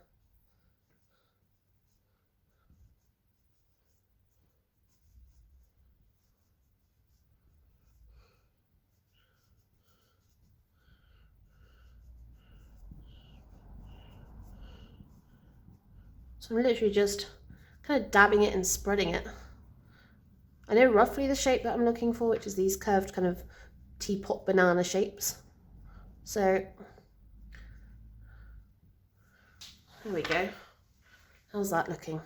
So I'm literally just kind of dabbing it and spreading it. I know roughly the shape that I'm looking for, which is these curved kind of teapot banana shapes. So there we go. How's that looking?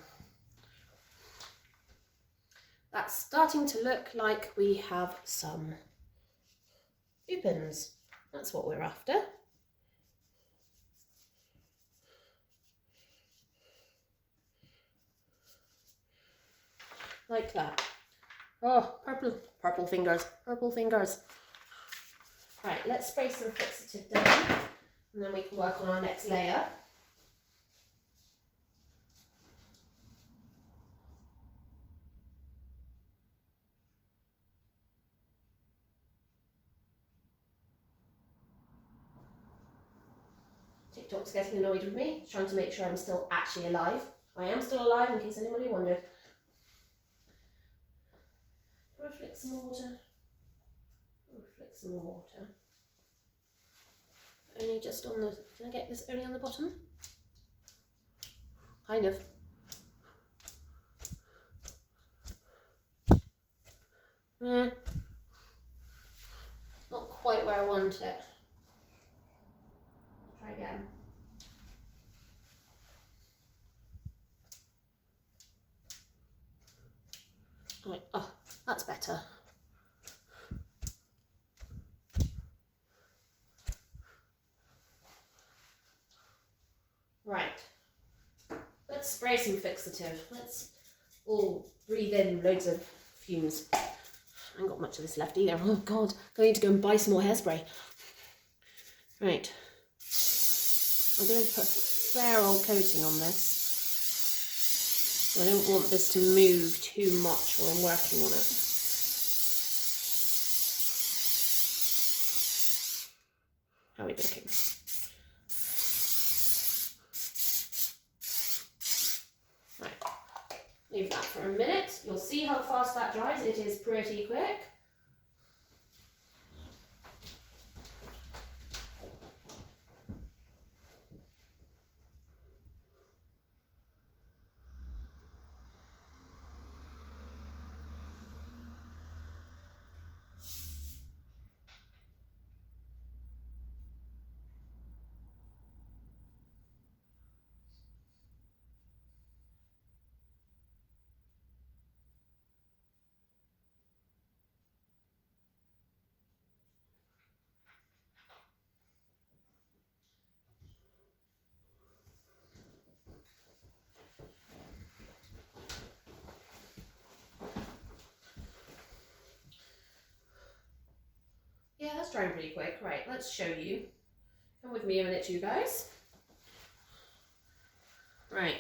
That's starting to look like we have some opens. That's what we're after. Like that. Oh, purple fingers. Right, let's spray some fixative down, and then we can work on our next layer. TikTok's getting annoyed with me, trying to make sure I'm still actually alive. I am still alive, in case anybody wondered. Flick some water. Flick some more water. only just on the, can I get this only on the bottom? Kind of. Not quite where I want it. Try again. Right, oh, that's better. Right, let's spray some fixative. Let's all breathe in loads of fumes. I haven't got much of this left either. Oh God, I need to go and buy some more hairspray. Right, I'm going to put a fair old coating on this. I don't want this to move too much while I'm working on it. How are we looking? Right, leave that for a minute. You'll see how fast that dries. It is pretty quick. Yeah, that's drying pretty quick. Right, let's show you. Come with me a minute, you guys. Right.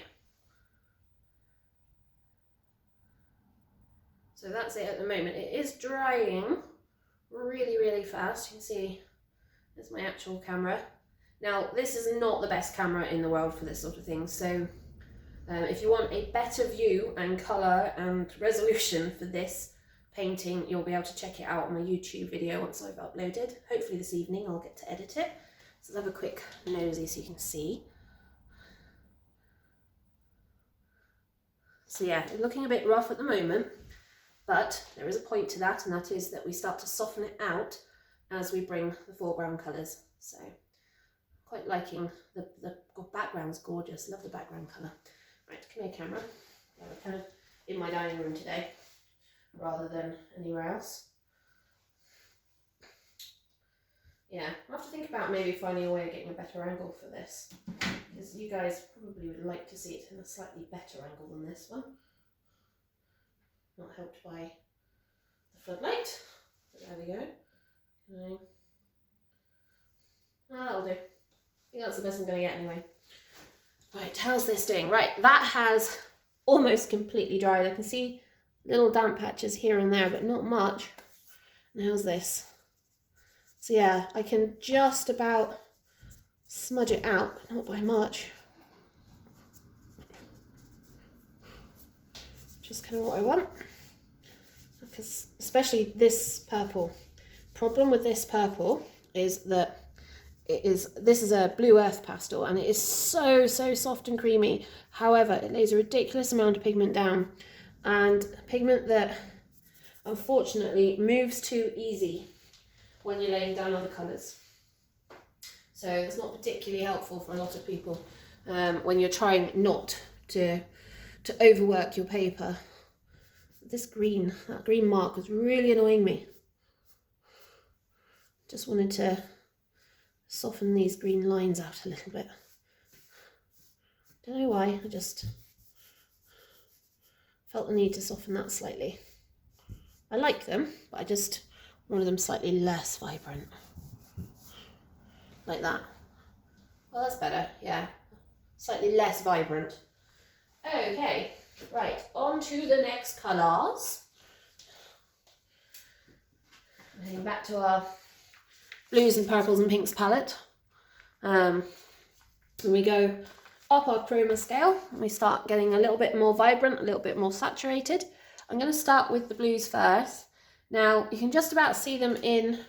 So that's it at the moment. It is drying really, really fast. You can see there's my actual camera. Now, this is not the best camera in the world for this sort of thing. So if you want a better view and colour and resolution for this painting, you'll be able to check it out on my YouTube video once I've uploaded. Hopefully this evening I'll get to edit it. So let's have a quick nosy so you can see. So yeah, it's looking a bit rough at the moment, but there is a point to that, and that is that we start to soften it out as we bring the foreground colours. So quite liking the background's gorgeous. Love the background colour. Right, come here, camera. Yeah, we're kind of in my dining room today rather than anywhere else. Yeah, I'll have to think about maybe finding a way of getting a better angle for this, because you guys probably would like to see it in a slightly better angle than this one. Not helped by the floodlight, but there we go. Okay. Ah, that'll do. I think that's the best I'm going to get anyway. Right, how's this doing? Right, that has almost completely dried. I can see little damp patches here and there, but not much. And how's this? So yeah, I can just about smudge it out, but not by much. Just kind of what I want. Because especially this purple. Problem with this purple is that this is a blue earth pastel, and it is so soft and creamy. However, it lays a ridiculous amount of pigment down, and pigment that unfortunately moves too easy when you're laying down other colours. So it's not particularly helpful for a lot of people when you're trying not to overwork your paper. This green, that green mark was really annoying me. Just wanted to soften these green lines out a little bit. Don't know why, I just felt the need to soften that slightly. I like them, but I just wanted them slightly less vibrant. Like that. Well, that's better, yeah. Slightly less vibrant. Okay, right, on to the next colours. Heading back to our blues and purples and pinks palette. And we go up our chroma scale and we start getting a little bit more vibrant, a little bit more saturated. I'm going to start with the blues first. Now you can just about see them in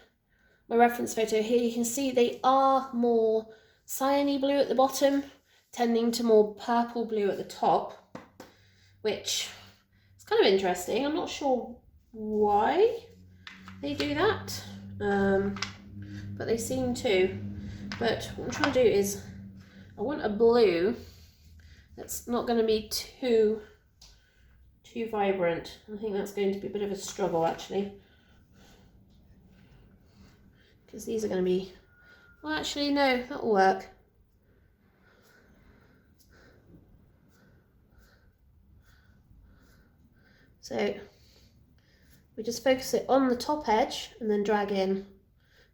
my reference photo here, you can see they are more cyany blue at the bottom, tending to more purple blue at the top, which is kind of interesting. I'm not sure why they do that, but they seem to. But what I'm trying to do is, I want a blue that's not going to be too vibrant. I think that's going to be a bit of a struggle actually, because these are going to be, well actually no, that'll work. So we just focus it on the top edge and then drag in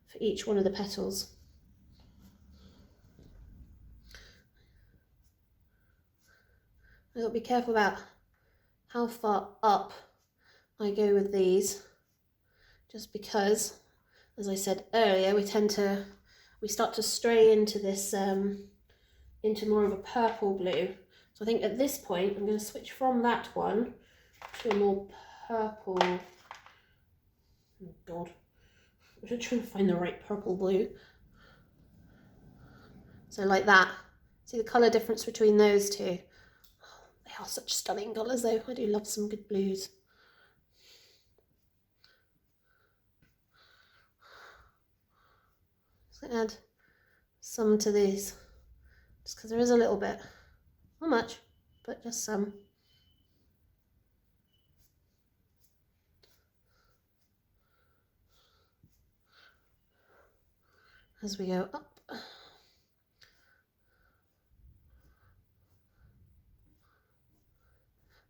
for each one of the petals. I've got to be careful about how far up I go with these, just because, as I said earlier, we start to stray into this, into more of a purple blue. So I think at this point I'm going to switch from that one to a more purple. Oh God, I'm just trying to find the right purple blue. So like that. See the colour difference between those two? They are such stunning colours though. I do love some good blues. So add some to these, just because there is a little bit. Not much, but just some. As we go up. And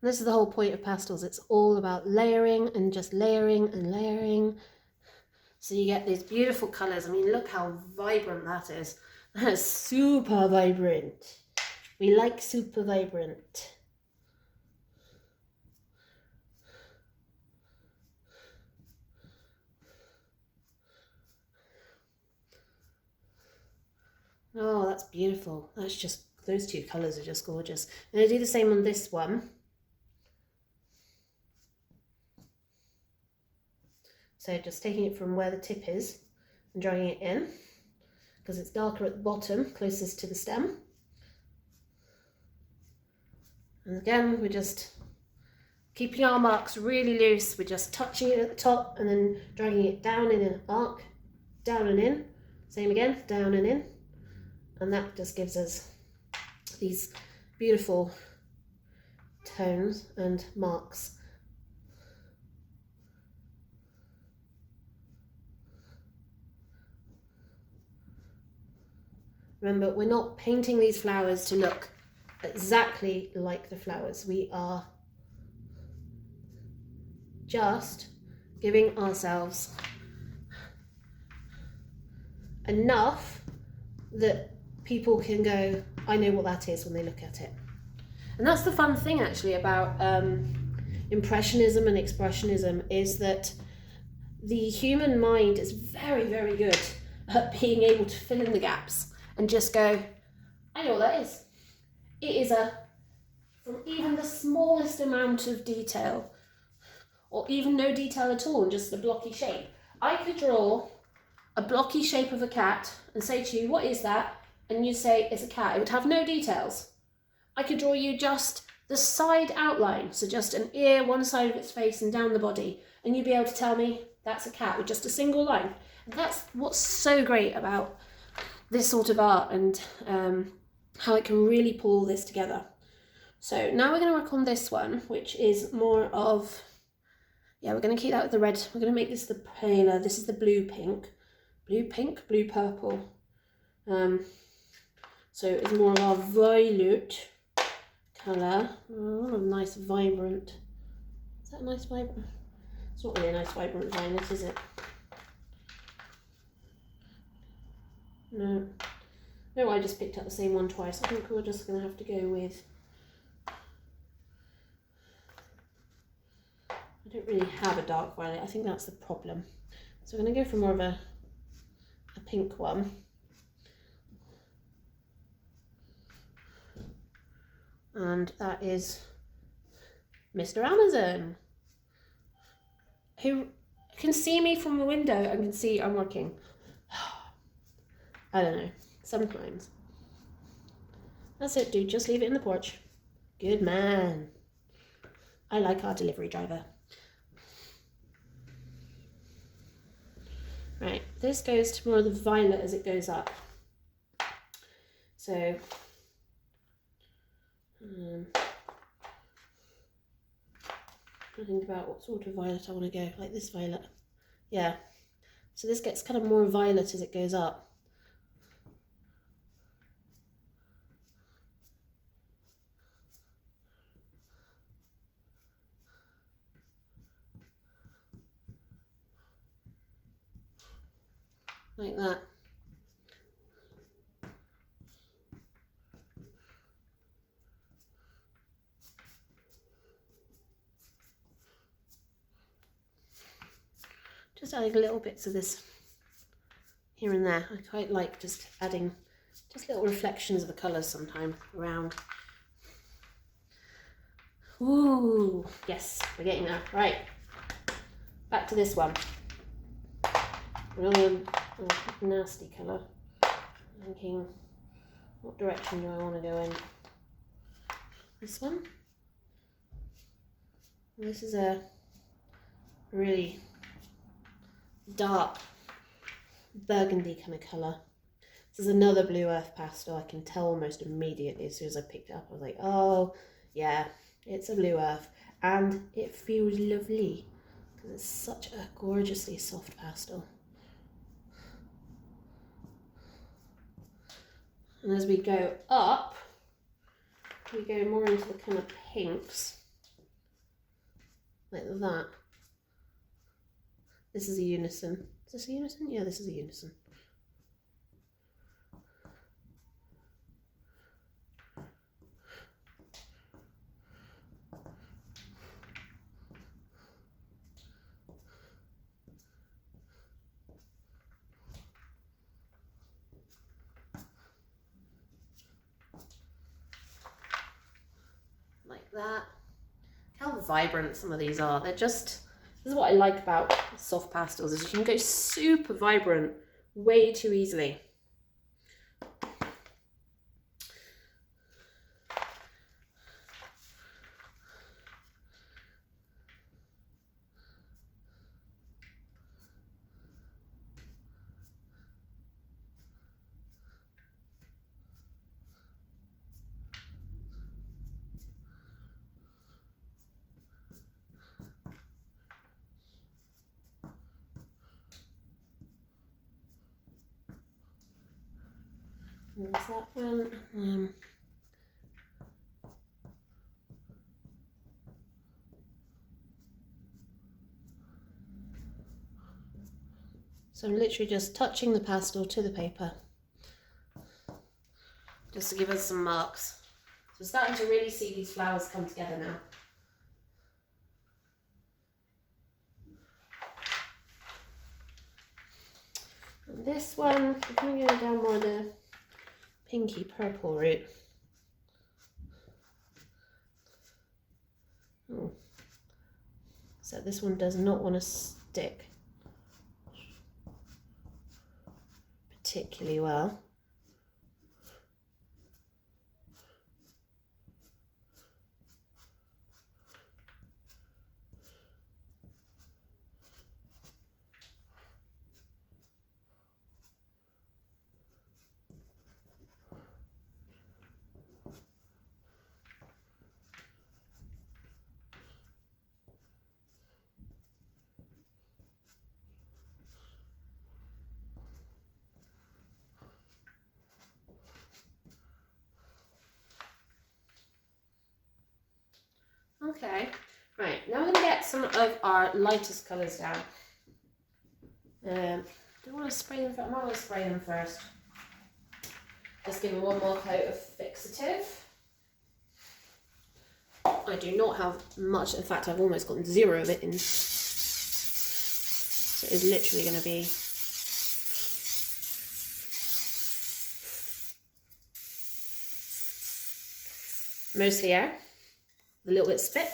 this is the whole point of pastels. It's all about layering and just layering and layering. So you get these beautiful colours. I mean, look how vibrant that is. That is super vibrant. We like super vibrant. Oh, that's beautiful. That's just, those two colours are just gorgeous. I'm going to do the same on this one. So just taking it from where the tip is and dragging it in, because it's darker at the bottom, closest to the stem. And again, we're just keeping our marks really loose. We're just touching it at the top and then dragging it down in an arc, down and in. Same again, down and in. And that just gives us these beautiful tones and marks. Remember, we're not painting these flowers to look exactly like the flowers. We are just giving ourselves enough that people can go, I know what that is when they look at it. And that's the fun thing actually about Impressionism and Expressionism, is that the human mind is very, very good at being able to fill in the gaps and just go, I know what that is. It is from even the smallest amount of detail, or even no detail at all, just a blocky shape. I could draw a blocky shape of a cat and say to you, what is that? And you say, it's a cat. It would have no details. I could draw you just the side outline, so just an ear, one side of its face and down the body, and you'd be able to tell me that's a cat with just a single line. And that's what's so great about this sort of art, and how it can really pull all this together. So now we're going to work on this one, which is more of, yeah, we're going to keep that with the red. We're going to make this the paler. This is the blue pink, blue purple. So it's more of our violet colour. Oh, nice vibrant. Is that a nice vibrant? It's not really a nice vibrant violet, is it? No. No, I just picked up the same one twice. I think we're just going to have to go with... I don't really have a dark violet. I think that's the problem. So we're going to go for more of a pink one. And that is Mr. Amazon, who can see me from the window and can see I'm working. I don't know, sometimes. That's it, dude, just leave it in the porch. Good man. I like our delivery driver. Right, this goes to more of the violet as it goes up. So, I think about what sort of violet I want to go, like this violet. Yeah, so this gets kind of more violet as it goes up. Like that. Just adding little bits of this here and there. I quite like just adding just little reflections of the colours sometimes around. Ooh, yes, we're getting there. Right, back to this one. Another nasty colour. Thinking, what direction do I want to go in? This one. This is a really dark burgundy kind of colour. This is another Blue Earth pastel. I can tell almost immediately as soon as I picked it up. I was like, oh yeah, it's a Blue Earth, and it feels lovely because it's such a gorgeously soft pastel. And as we go up, we go more into the kind of pinks, like that. This is a unison. Is this a unison? Yeah, this is a unison. Like that. How vibrant some of these are. They're just, this is what I like about soft pastels, is you can go super vibrant way too easily. There's that one. So I'm literally just touching the pastel to the paper, just to give us some marks. So we're starting to really see these flowers come together now. And this one, I'm going to go down more the pinky purple route. So this one does not want to stick particularly well. Okay, right, now we're going to get some of our lightest colours down. Do I want to spray them first? I might want to spray them first. Just give them one more coat of fixative. I do not have much, in fact I've almost gotten zero of it in. So it's literally going to be mostly air. A little bit spit.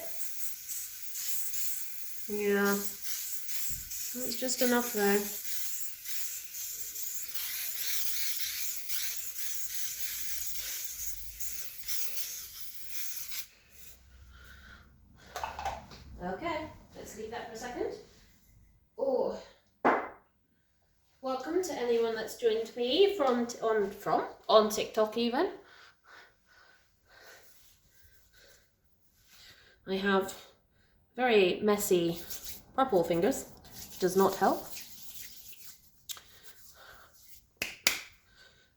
Yeah, it's just enough though. Okay, let's leave that for a second. Oh, welcome to anyone that's joined me on TikTok even. I have very messy purple fingers, does not help.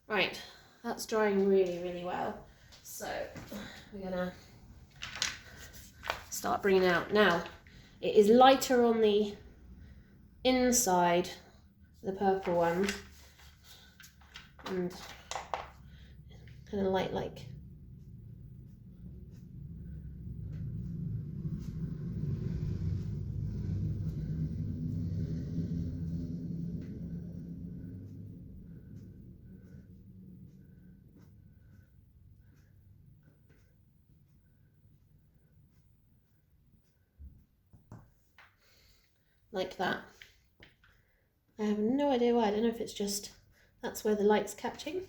Right, that's drying really, really well. So we're gonna start bringing it out. Now, it is lighter on the inside, the purple one, and kind of light like that. I have no idea why. I don't know if it's just that's where the light's catching.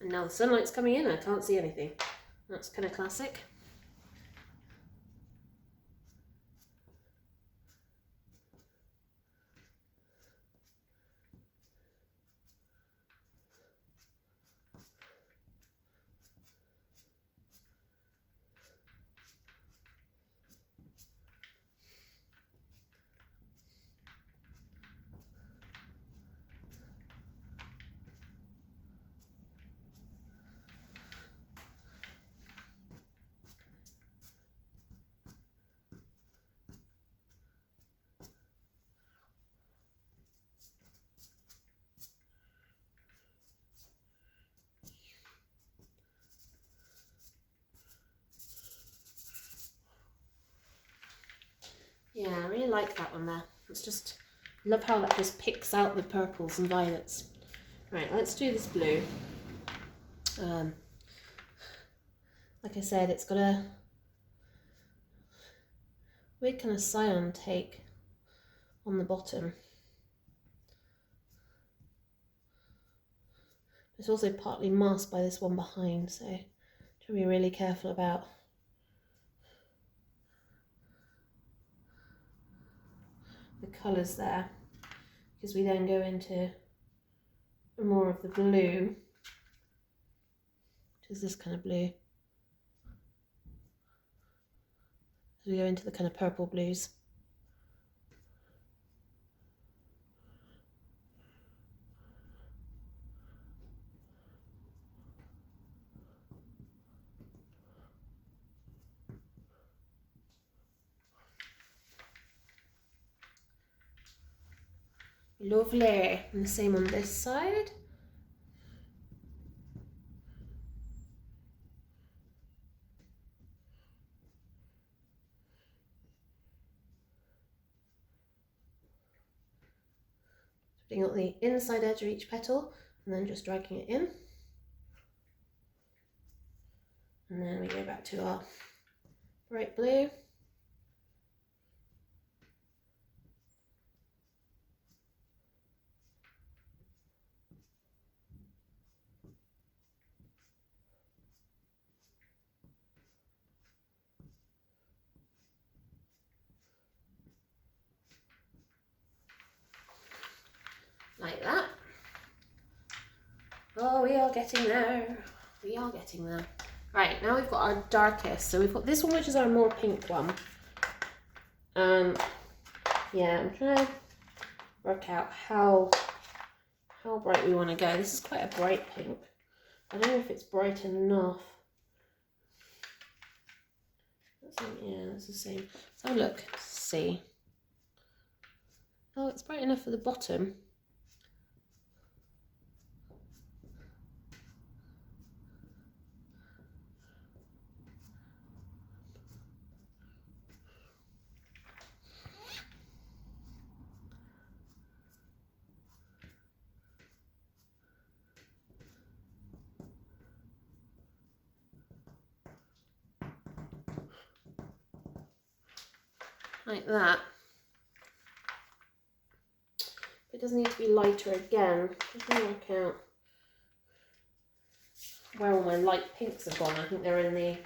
And now the sunlight's coming in, I can't see anything. That's kind of classic. Yeah, I really like that one there. It's just, love how that just picks out the purples and violets. Right, let's do this blue. Like I said, it's got a weird kind of cyan take on the bottom. It's also partly masked by this one behind, so to be really careful about the colours there, because we then go into more of the blue, which is this kind of blue. So we go into the kind of purple blues. Lovely. And the same on this side. Putting out the inside edge of each petal and then just dragging it in. And then we go back to our bright blue. Like that. Oh, we are getting there. We are getting there. Right, now we've got our darkest. So we've got this one, which is our more pink one. Yeah, I'm trying to work out how bright we want to go. This is quite a bright pink. I don't know if it's bright enough. Yeah, that's the same. So look, see. Oh, it's bright enough for the bottom. Like that. it does need to be lighter again. I can work out where all my light pinks have gone. I think they're in the,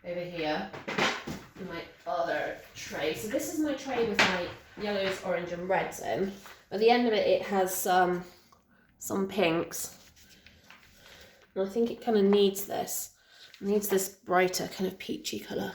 over here, in my other tray. So this is my tray with my yellows, orange and reds in. At the end of it, it has some pinks. And I think it kind of needs this. It needs this brighter kind of peachy colour.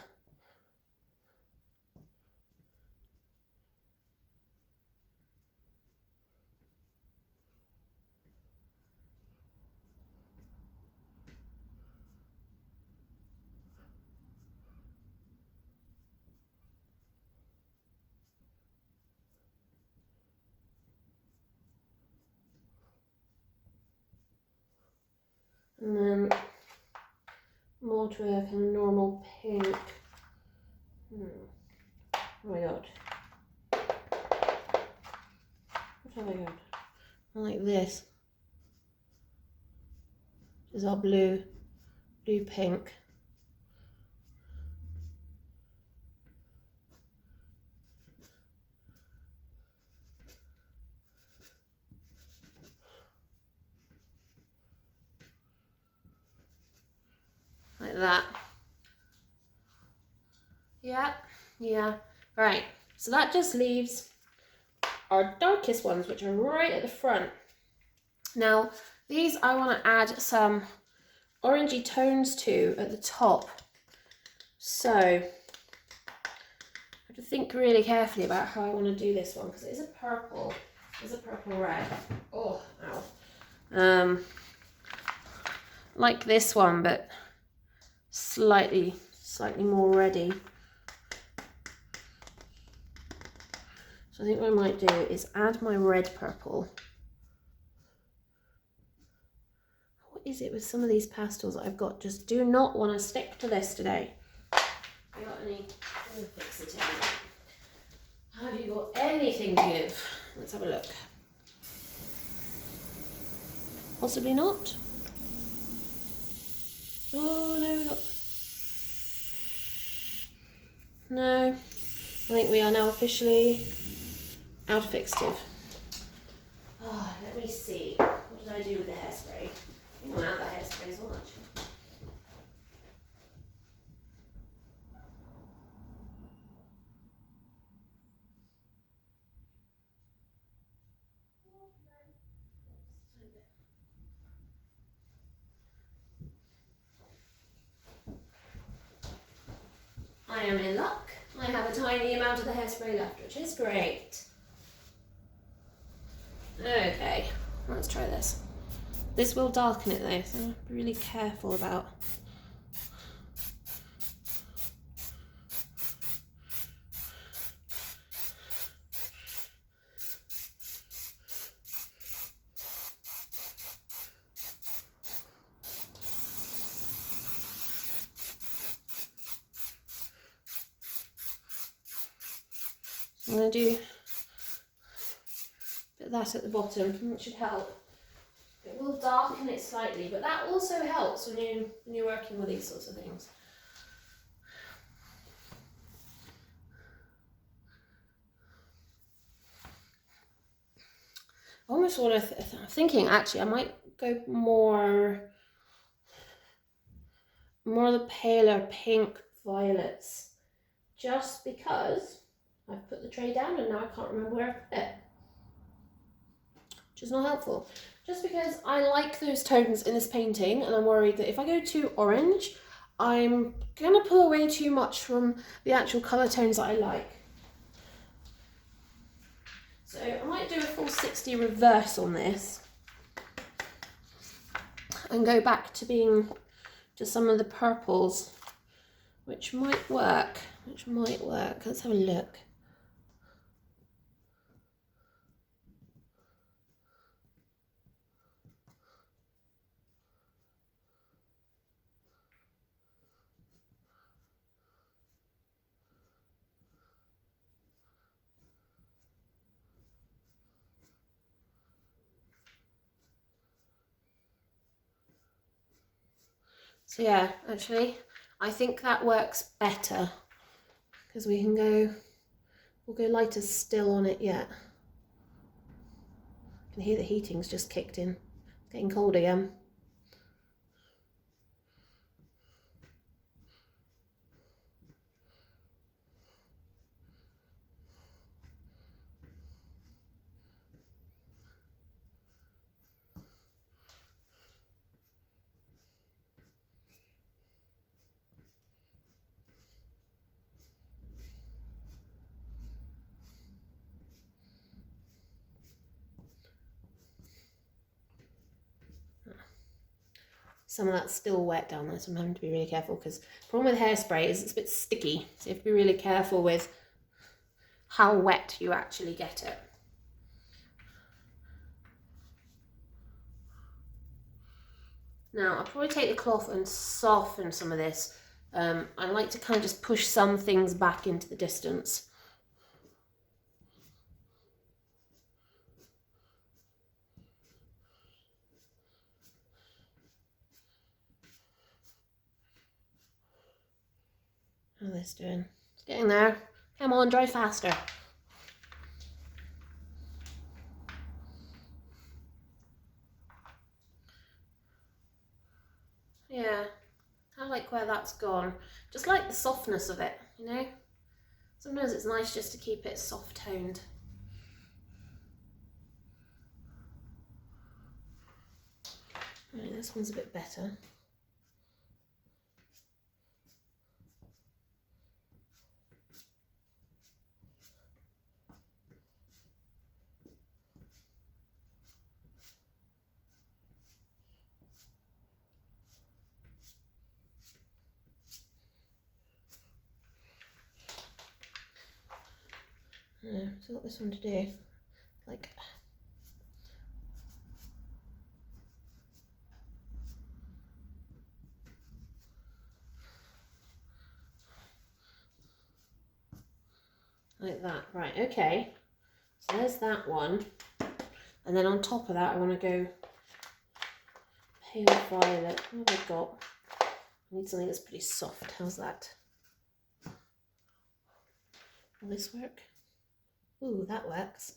And then more to a kind of normal pink. Oh my god. What have I got? I like this. This is our blue pink. Like that. Yeah. Right, so that just leaves our darkest ones, which are right at the front. Now, these I want to add some orangey tones to at the top. So, I have to think really carefully about how I want to do this one, because it is a purple. It's a purple red. Oh, ow. Like this one, but slightly more reddy. So I think what I might do is add my red purple. What is it with some of these pastels that I've got? Just do not want to stick to this today. Have you got any? I'm gonna fix it in. Have you got anything to give? Let's have a look. Possibly not. Oh no, we've got... No. I think we are now officially out of fixative. Oh, let me see. What did I do with the hairspray? I think I'm out of the hairspray as well, actually. I am in luck. I have a tiny amount of the hairspray left, which is great. Okay, let's try this. This will darken it though, so be really careful about. I'm going to do a bit of that at the bottom, which should help. It will darken it slightly, but that also helps when you're working with these sorts of things. Almost what I'm thinking, actually, I might go more of the paler pink violets, just because I've put the tray down and now I can't remember where I put it, which is not helpful. Just because I like those tones in this painting, and I'm worried that if I go too orange, I'm gonna pull away too much from the actual colour tones that I like. So I might do a full 60 reverse on this and go back to being just some of the purples, which might work. Let's have a look. So yeah, actually, I think that works better because we'll go lighter still on it yet. can hear the heating's just kicked in. It's getting cold again. Some of that's still wet down there, so I'm having to be really careful, because the problem with hairspray is it's a bit sticky, so you have to be really careful with how wet you actually get it. Now, I'll probably take the cloth and soften some of this. I like to kind of just push some things back into the distance. How's this doing? It's getting there. Come on, dry faster. Yeah, I like where that's gone. Just like the softness of it, you know? Sometimes it's nice just to keep it soft-toned. Right, this one's a bit better. Yeah, so what this one to do, like, that. Right, okay, so there's that one, and then on top of that I want to go pale violet. What have I got? I need something that's pretty soft. How's that? Will this work? Ooh, that works.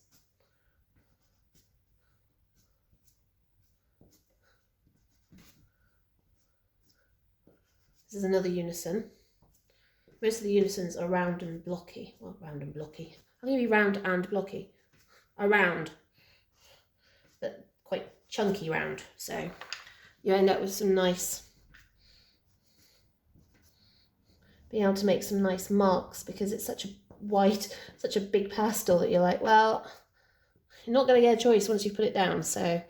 This is another unison. Most of the unisons are round and blocky. Well, round and blocky. I'm going to be round and blocky. A round, but quite chunky round. So you end up with some nice, being able to make some nice marks, because it's such a white, such a big pastel that you're like, well, you're not going to get a choice once you put it down. So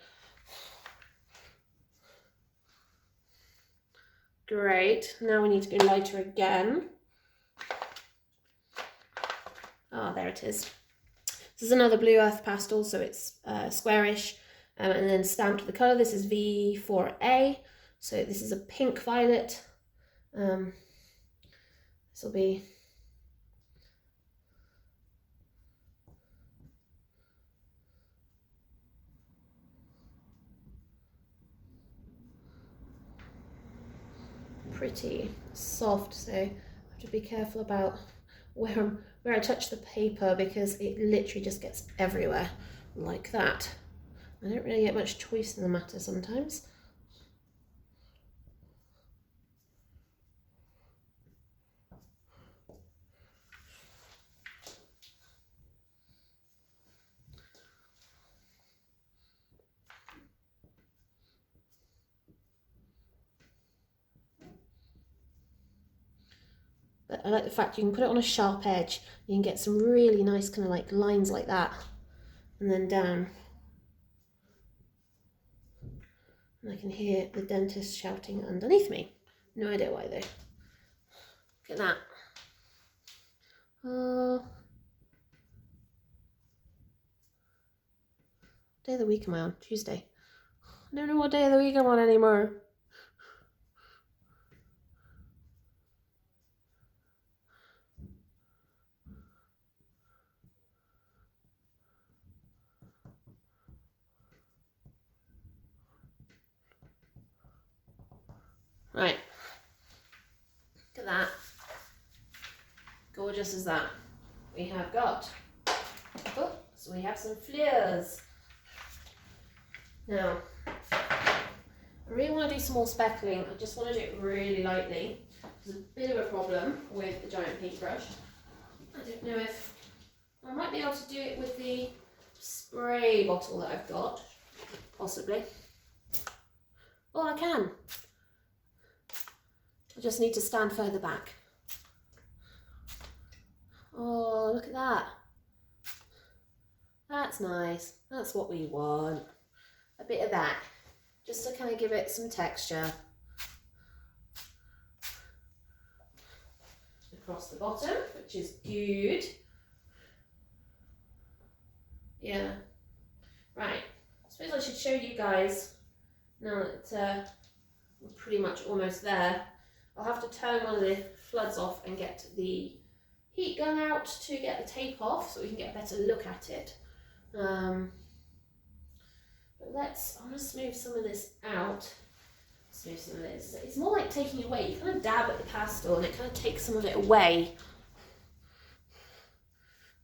great. Now we need to go lighter again. Ah, there it is. This is another Blue Earth pastel, so it's squarish, and then stamped with the colour. This is V4A, so this is a pink violet. This will be pretty soft, so I have to be careful about where I touch the paper, because it literally just gets everywhere like that. I don't really get much choice in the matter sometimes. But I like the fact you can put it on a sharp edge. You can get some really nice kind of like lines like that, and then down. And I can hear the dentist shouting underneath me. No idea why though. Look at that. Day of the week am I on? Tuesday. I don't know what day of the week I'm on anymore. Right. Look at that. Gorgeous as that. We have got, oh, so we have some fleurs. Now, I really want to do some more speckling. I just want to do it really lightly. There's a bit of a problem with the giant paintbrush. I don't know if I might be able to do it with the spray bottle that I've got, possibly. Oh, I can. I just need to stand further back. Oh, look at that. That's nice. That's what we want. A bit of that, just to kind of give it some texture. Across the bottom, which is good. Yeah. Right. I suppose I should show you guys, now that we're pretty much almost there. I'll have to turn one of the floods off and get the heat gun out to get the tape off so we can get a better look at it. But I'm going to smooth some of this out. Smooth some of this. It's more like taking away. You kind of dab at the pastel and it kind of takes some of it away.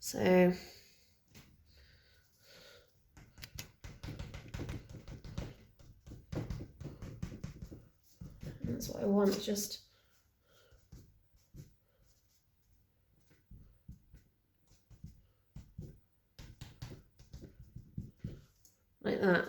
So that's what I want, just like that.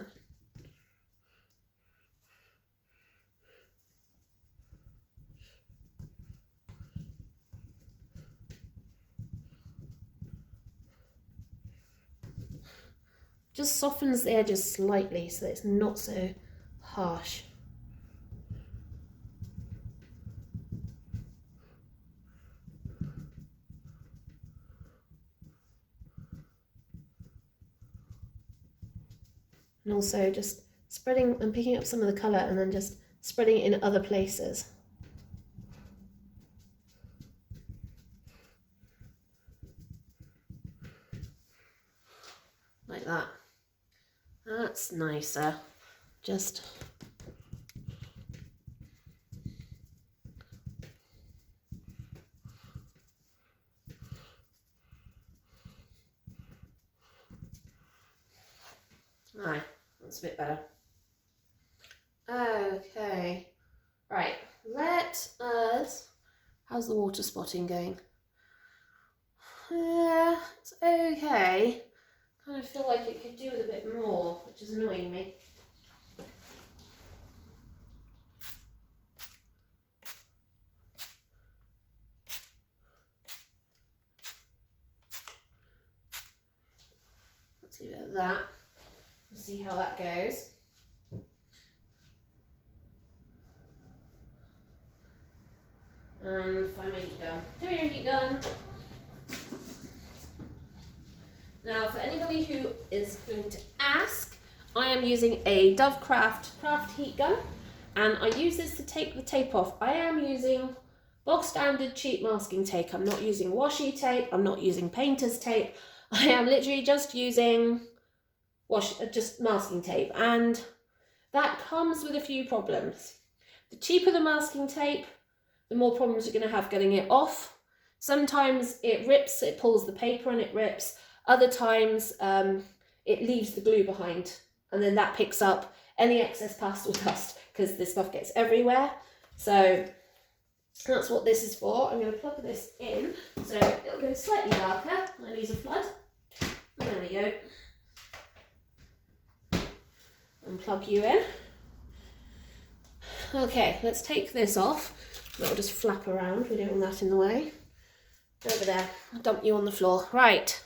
Just softens the edges slightly so that it's not so harsh. And also just spreading and picking up some of the colour and then just spreading it in other places. Like that. That's nicer. Just right, that's a bit better. Okay, right, let us, how's the water spotting going? Yeah, it's okay. Kind of feel like it could do with a bit more, which is annoying me. Let's leave it at that. We'll see how that goes. And find my heat gun. Do your heat gun. Now, for anybody who is going to ask, I am using a Dovecraft craft heat gun, and I use this to take the tape off. I am using bog standard cheap masking tape. I'm not using washi tape. I'm not using painter's tape. I am literally just using just masking tape, and that comes with a few problems. The cheaper the masking tape, the more problems you're going to have getting it off. Sometimes it rips, it pulls the paper and it rips. Other times it leaves the glue behind, and then that picks up any excess pastel dust because this stuff gets everywhere. So that's what this is for. I'm going to plug this in so it'll go slightly darker. I'll use a flood. There we go. And plug you in. Okay, let's take this off. That'll just flap around. We don't want that in the way. Over there. I'll dump you on the floor. Right.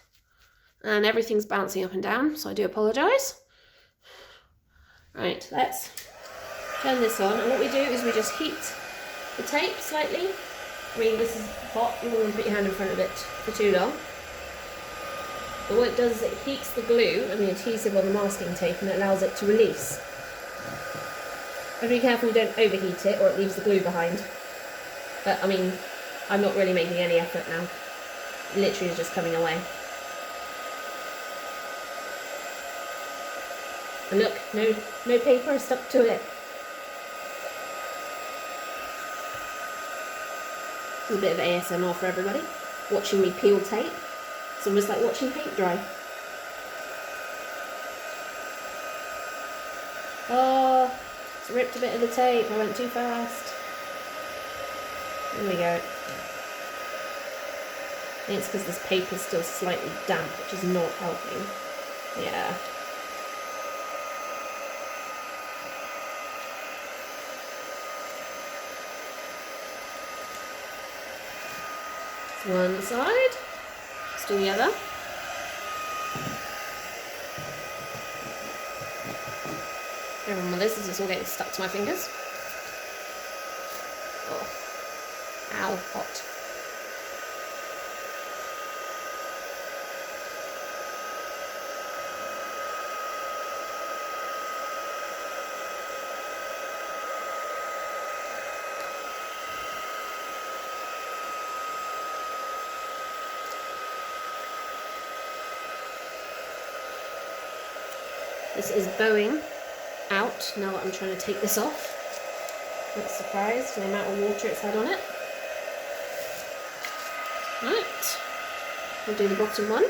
And everything's bouncing up and down, so I do apologise. Right, let's turn this on. And what we do is we just heat the tape slightly. I mean, this is hot. You don't want to put your hand in front of it for too long. But what it does is it heats the glue and the adhesive on the masking tape, and it allows it to release. But be careful you don't overheat it or it leaves the glue behind. But I mean, I'm not really making any effort now. It literally is just coming away. And look, no paper is stuck to it. It's a bit of ASMR for everybody. Watching me peel tape. It's almost like watching paint dry. Oh, it's ripped a bit of the tape. I went too fast. There we go. I think it's because this paper's still slightly damp, which is not helping. Yeah. One side. Let's do the other. Everyone with this is just all getting stuck to my fingers. Oh. Ow, hot. This is bowing out now that I'm trying to take this off. Not surprised the amount of water it's had on it. Right, we'll do the bottom one.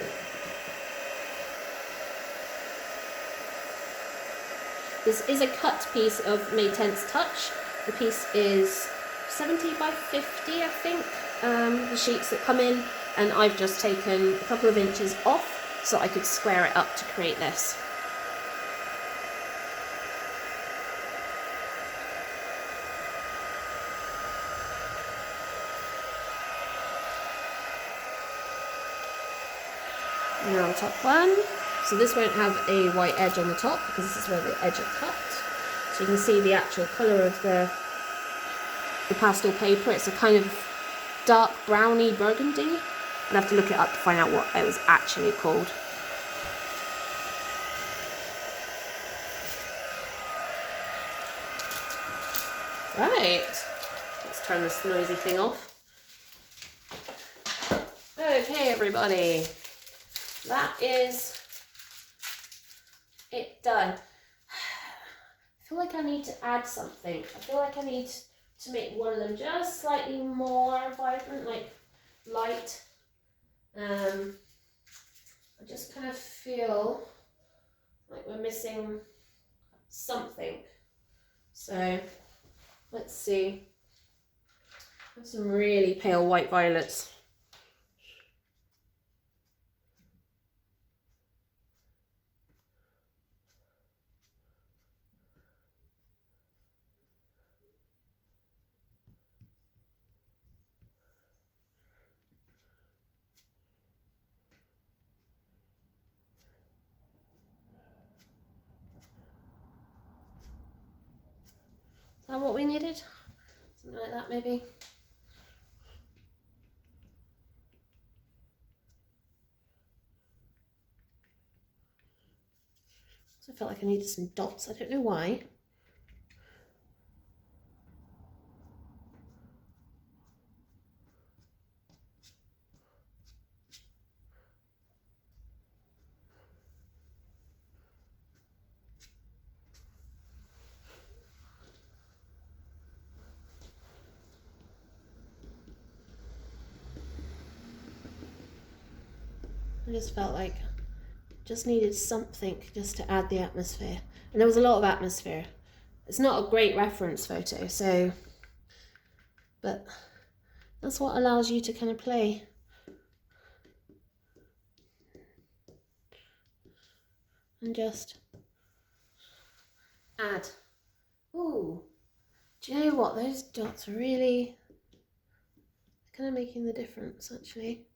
This is a cut piece of May 10th Touch. The piece is 70 by 50, I think, the sheets that come in, and I've just taken a couple of inches off so I could square it up to create this. Now the top one. So this won't have a white edge on the top because this is where the edge is cut. So you can see the actual colour of the pastel paper. It's a kind of dark browny burgundy. I'd have to look it up to find out what it was actually called. Right, let's turn this noisy thing off. Okay, everybody. That is it done. I feel like I need to add something. I feel like I need to make one of them just slightly more vibrant, like light. I just kind of feel like we're missing something. So let's see. I have some really pale white violets. Is that what we needed? Something like that, maybe. I felt like I needed some dots. I don't know why. I just felt like just needed something just to add the atmosphere. And there was a lot of atmosphere. It's not a great reference photo, so, but that's what allows you to kind of play. And just add. Ooh, do you know what? Those dots are really kind of making the difference, actually.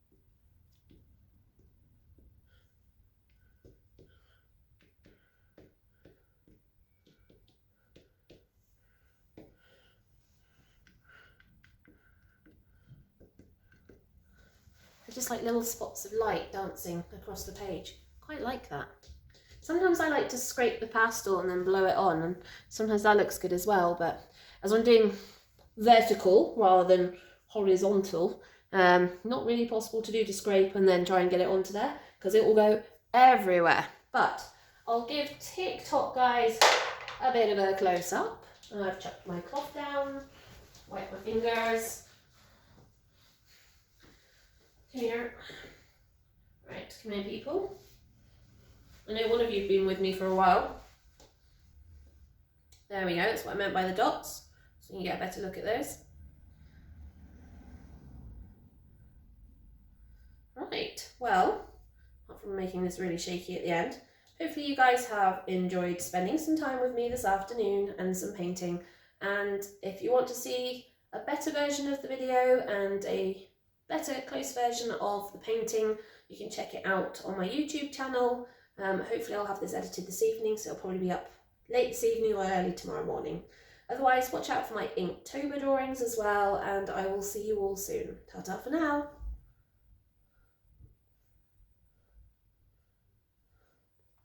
They're just like little spots of light dancing across the page. Quite like that. Sometimes I like to scrape the pastel and then blow it on, and sometimes that looks good as well, but as I'm doing vertical rather than horizontal, not really possible to do to scrape and then try and get it onto there because it will go everywhere. But I'll give TikTok guys a bit of a close-up. I've chucked my cloth down, wipe my fingers. Come here. Right, come here people. I know one of you have been with me for a while. There we go, that's what I meant by the dots, so you can get a better look at those. Right, well, apart from making this really shaky at the end, hopefully you guys have enjoyed spending some time with me this afternoon and some painting. And if you want to see a better version of the video and a better close version of the painting, you can check it out on my YouTube channel. Hopefully I'll have this edited this evening, so it'll probably be up late this evening or early tomorrow morning. Otherwise, watch out for my Inktober drawings as well, and I will see you all soon. Ta-ta for now!